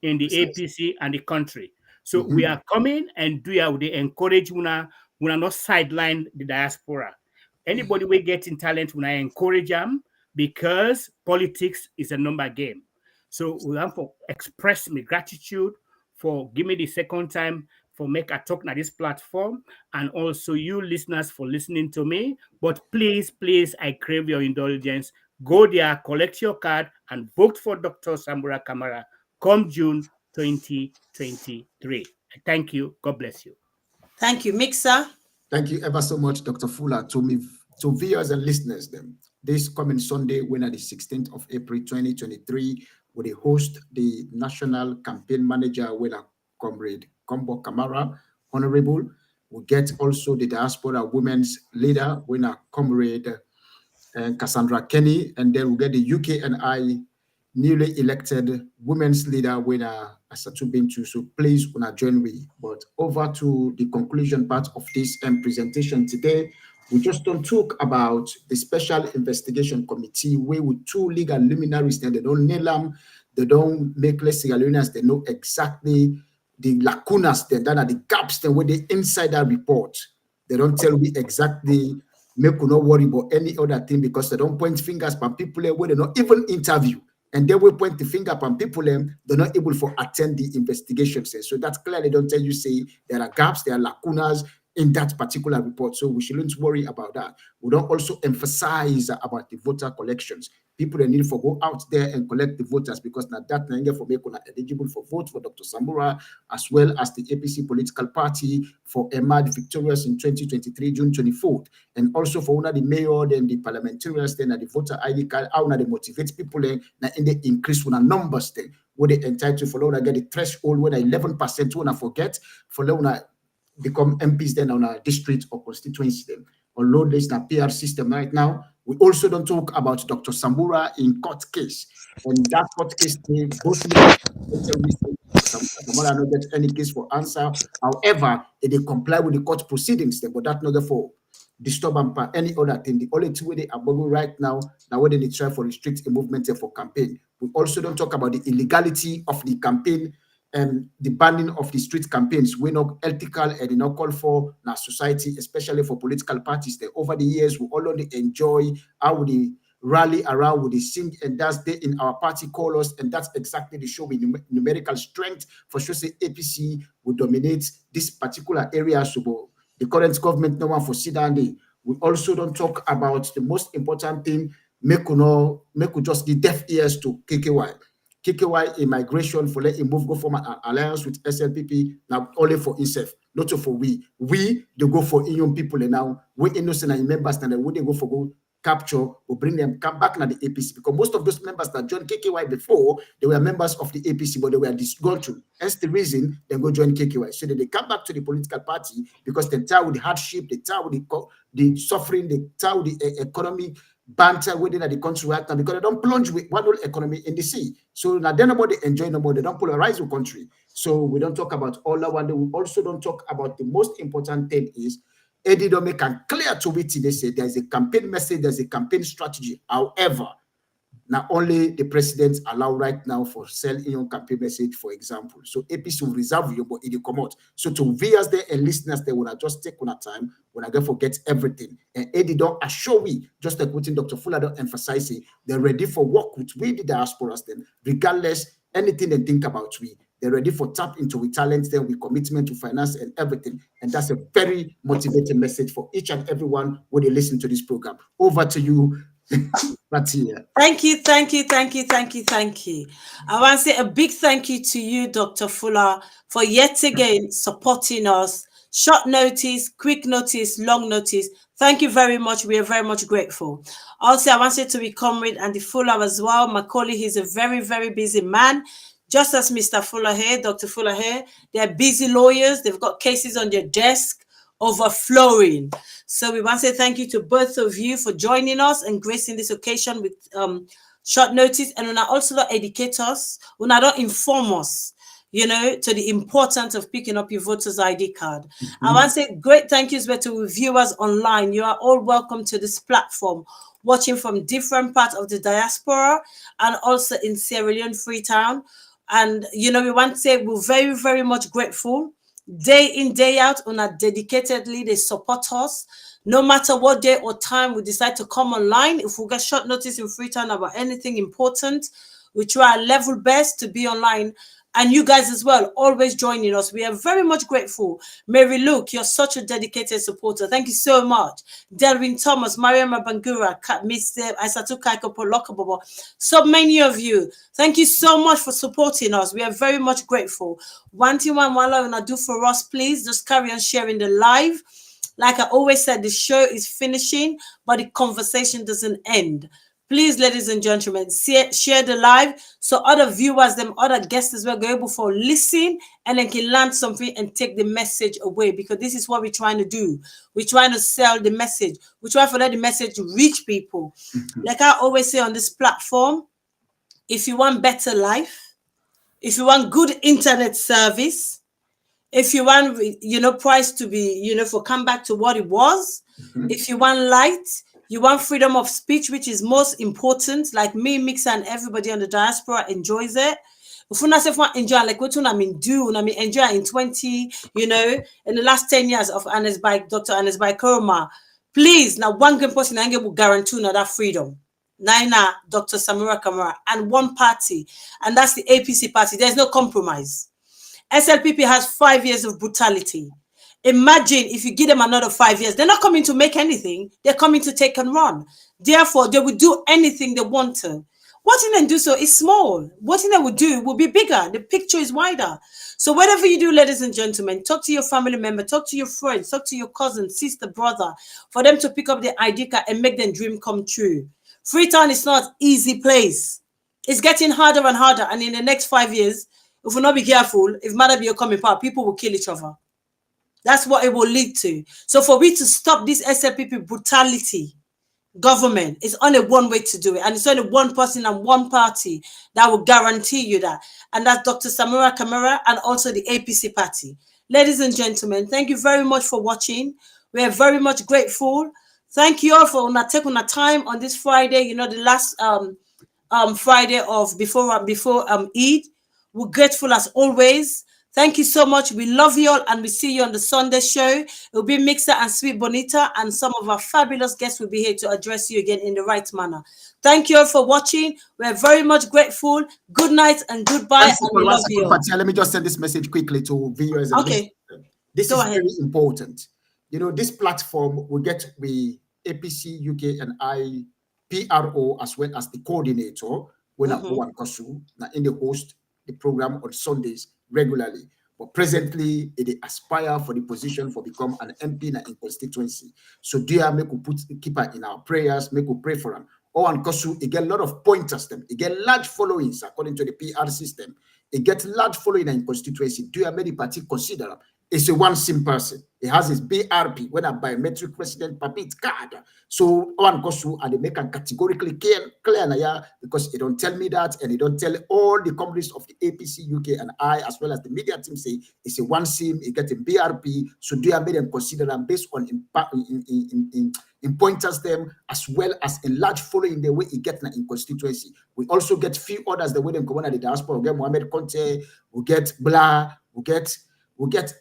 in the APC and the country. So we are coming and they encourage Una not sideline the diaspora. Anybody we get in talent, when I encourage them, because politics is a number game. So we have to express my gratitude for giving me the second time for make a talk on this platform, and also you listeners for listening to me. But please, I crave your indulgence. Go there, collect your card, and vote for Dr. Samura Kamara come June 2023. Thank you. God bless you. Thank you, Mixer. Thank you ever so much, Dr. Fuller. To viewers and listeners, then this coming Sunday, when at the 16th of April 2023, we host the National Campaign Manager, when our comrade Combo Kamara, Honorable. We get also the Diaspora Women's Leader, when our comrade Cassandra Kenny, and then we get the UK&I newly elected women's leader winner Asatu Bintu. So please join me. But over to the conclusion part of this presentation today. We just don't talk about the Special Investigation Committee where with two legal luminaries, and they don't nail them, they don't make less legal luminaries, they know exactly the lacunas, then that are the gaps, then where they inside that report. They don't tell me exactly, make you not worry about any other thing because they don't point fingers on people where they don't even interview. And they will point the finger upon people they're not able to attend the investigations. So that's clearly don't tell you, say, there are gaps, there are lacunas in that particular report. So we shouldn't worry about that. We don't also emphasize about the voter collections. People they need to go out there and collect the voters because now that for make eligible for vote for Dr. Samura, as well as the APC political party for Emad victorious in 2023, June 24th. And also for one of the mayor, then the parliamentarians, then the voter ID card, how they motivate people then in the increase one numbers then where they entitled for loan get the threshold when 11% when I forget for loan become MPs then on a district or constituency then. Although there's a PR system right now, we also don't talk about Dr. Samura in court case. And that court case, both Samura not get any case for answer. However, they comply with the court proceedings, then, but that's not for disturb and any other thing. The only two way they are right now where they try for restrict a movement for campaign. We also don't talk about the illegality of the campaign and the banning of the street campaigns. We're not ethical and they not call for our society, especially for political parties. That over the years we already enjoy how they rally around, with the sing and dance day in our party colors, and that's exactly the show with numerical strength for sure. Say APC will dominate this particular area. So the current government no one for sit down there. We also don't talk about the most important thing. Make we just give deaf ears to KKY. KKY immigration for let him move go from an alliance with SLPP now only for himself, not for we. We they go for young people and now we innocent and members and we they go for go capture or bring them come back to the APC because most of those members that joined KKY before they were members of the APC but they were disgruntled. That's the reason they go join KKY so that they come back to the political party because they tell with the hardship, they tell with the suffering, they tell with the economic banter within the country right now because they don't plunge with one whole economy in the sea. So now then nobody enjoy no more, they don't polarize the country. So we don't talk about all that one. We also don't talk about the most important thing is Eddie don't make it clear to it. They say there's a campaign message, there's a campaign strategy. However, now only the presidents allow right now for selling your campaign message, for example. So APC will reserve you, but it will come out. So to viewers there and listeners, they will just take on a time when I go forget everything. And Eddie don't assure we, just like what Dr. Fuller don't emphasize it, they're ready for work with we the diasporas then, regardless anything they think about we. They're ready for tap into with talent, then with commitment to finance and everything. And that's a very motivating message for each and everyone when they listen to this program. Over to you. Thank you. I want to say a big thank you to you, Dr. Fuller, for yet again supporting us. Short notice, quick notice, long notice. Thank you very much. We are very much grateful. Also, I want to say to be comrade Andy Fuller as well. Macaulay, he's a very, very busy man. Just as Mr. Fuller here, Dr. Fuller here, they're busy lawyers. They've got cases on their desk overflowing. So we want to say thank you to both of you for joining us and gracing this occasion with short notice. And when I also don't educate us, when I don't inform us, you know, to the importance of picking up your voter's ID card. I want to say great thank yous to viewers online. You are all welcome to this platform, watching from different parts of the diaspora and also in Sierra Leone, Freetown. And, you know, we want to say we're very, very much grateful. Day in, day out, dedicatedly, they support us. No matter what day or time we decide to come online, if we get short notice in Freetown about anything important, We try our level best to be online. And you guys as well, always joining us. We are very much grateful. Mary Luke, you're such a dedicated supporter. Thank you so much. Delvin Thomas, Mariam Bangura, Mr. Isatu Kaiko Polokabobo. So many of you. Thank you so much for supporting us. We are very much grateful. One thing one want to do for us, please, just carry on sharing the live. Like I always said, the show is finishing, but the conversation doesn't end. Please, ladies and gentlemen, share the live so other viewers, them other guests as well, go able to listen and then can learn something and take the message away, because this is what we're trying to do. We're trying to sell the message. We try to let the message reach people. Like I always say on this platform, if you want better life, if you want good internet service, if you want, price to be, for come back to what it was, if you want light, you want freedom of speech, which is most important, like me, Mixer, and everybody on the diaspora enjoys it. If you not enjoy, like what I mean, enjoy in 20, in the last 10 years of Dr. Annex B Koroma, please, now one good person will guarantee that freedom. Naina, Dr. Samura Kamara, and one party, and that's the APC party. There's no compromise. SLPP has 5 years of brutality. Imagine if you give them another 5 years, they're not coming to make anything. They're coming to take and run. Therefore, they will do anything they want to. What they do so is small. What they will do will be bigger. The picture is wider. So whatever you do, ladies and gentlemen, talk to your family member, talk to your friends, talk to your cousin, sister, brother, for them to pick up the ID card and make their dream come true. Freetown is not an easy place. It's getting harder and harder. And in the next 5 years, if we not be careful, if matter be coming power, people will kill each other. That's what it will lead to. So for we to stop this SLPP brutality, government, it's only one way to do it. And it's only one person and one party that will guarantee you that. And that's Dr. Samura Kamara and also the APC party. Ladies and gentlemen, thank you very much for watching. We are very much grateful. Thank you all for taking the time on this Friday, the last Friday of before Eid. We're grateful as always. Thank you so much. We love you all, and we see you on the Sunday show. It will be Mixer and Sweet Bonita, and some of our fabulous guests will be here to address you again in the right manner. Thank you all for watching. We're very much grateful. Good night and goodbye. And we love you all. Let me just send this message quickly to viewers. Okay. This is very important. This platform will get the APC UK and I PRO as well as the coordinator when I go and Kosu in the host the program on Sundays regularly. But presently, it aspire for the position for become an MP in constituency. So dear, make we keep her in our prayers, make we pray for him. Oh, and Kosu, it get a lot of pointers them. It get large followings according to the PR system. It get large following in constituency. Do you have many party consider him? It's a one sim person. It has his BRP, when a biometric resident permit card. So one Kosu and they make a categorically clear because they don't tell me that, and they don't tell all the companies of the APC UK and I, as well as the media team, say it's a one sim, it gets a BRP. So do you have them consider them based on in pointers them, as well as in large following the way it gets in constituency. We also get few others the way they come on the diaspora. We get Mohamed Conte, we get Blah, we get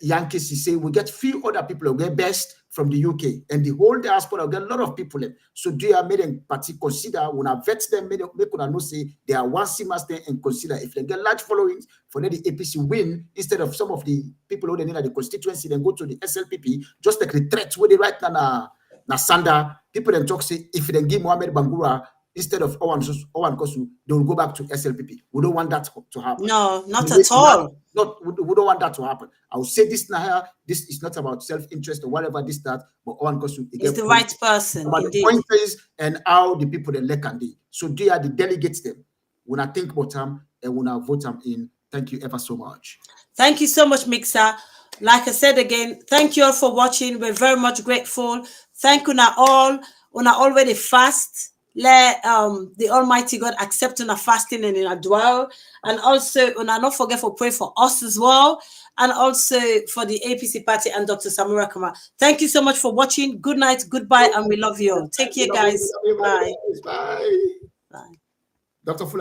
Yankee Sise, we get few other people who get best from the UK, and the whole diaspora will get a lot of people in. So do you made a party consider when I vet them, make know say they are one simmers there and consider if they get large followings for the APC win instead of some of the people who they need at the constituency, then go to the SLPP, just like the threats where they right now na Sanda, people then talk say if they give Mohamed Bangura instead of Owan Kosu, they will go back to SLPP. We don't want that to happen. No, not at all. We don't want that to happen. I will say this now. This is not about self-interest or whatever this that, but Owan Kosu is the right person. About the point is and how the people elect can be. So they are the delegates them. When I think about them and when I vote them in, thank you ever so much. Thank you so much, Mixer. Like I said again, thank you all for watching. We're very much grateful. Thank you all. Una already fast. Let the Almighty God accept in a fasting and in a dwell, and also una not forget to pray for us as well, and also for the APC party and Dr. Samura Kamara. Thank you so much for watching. Good night, goodbye, and we love you all. Take care, guys. Bye. Bye. Dr. Fuller.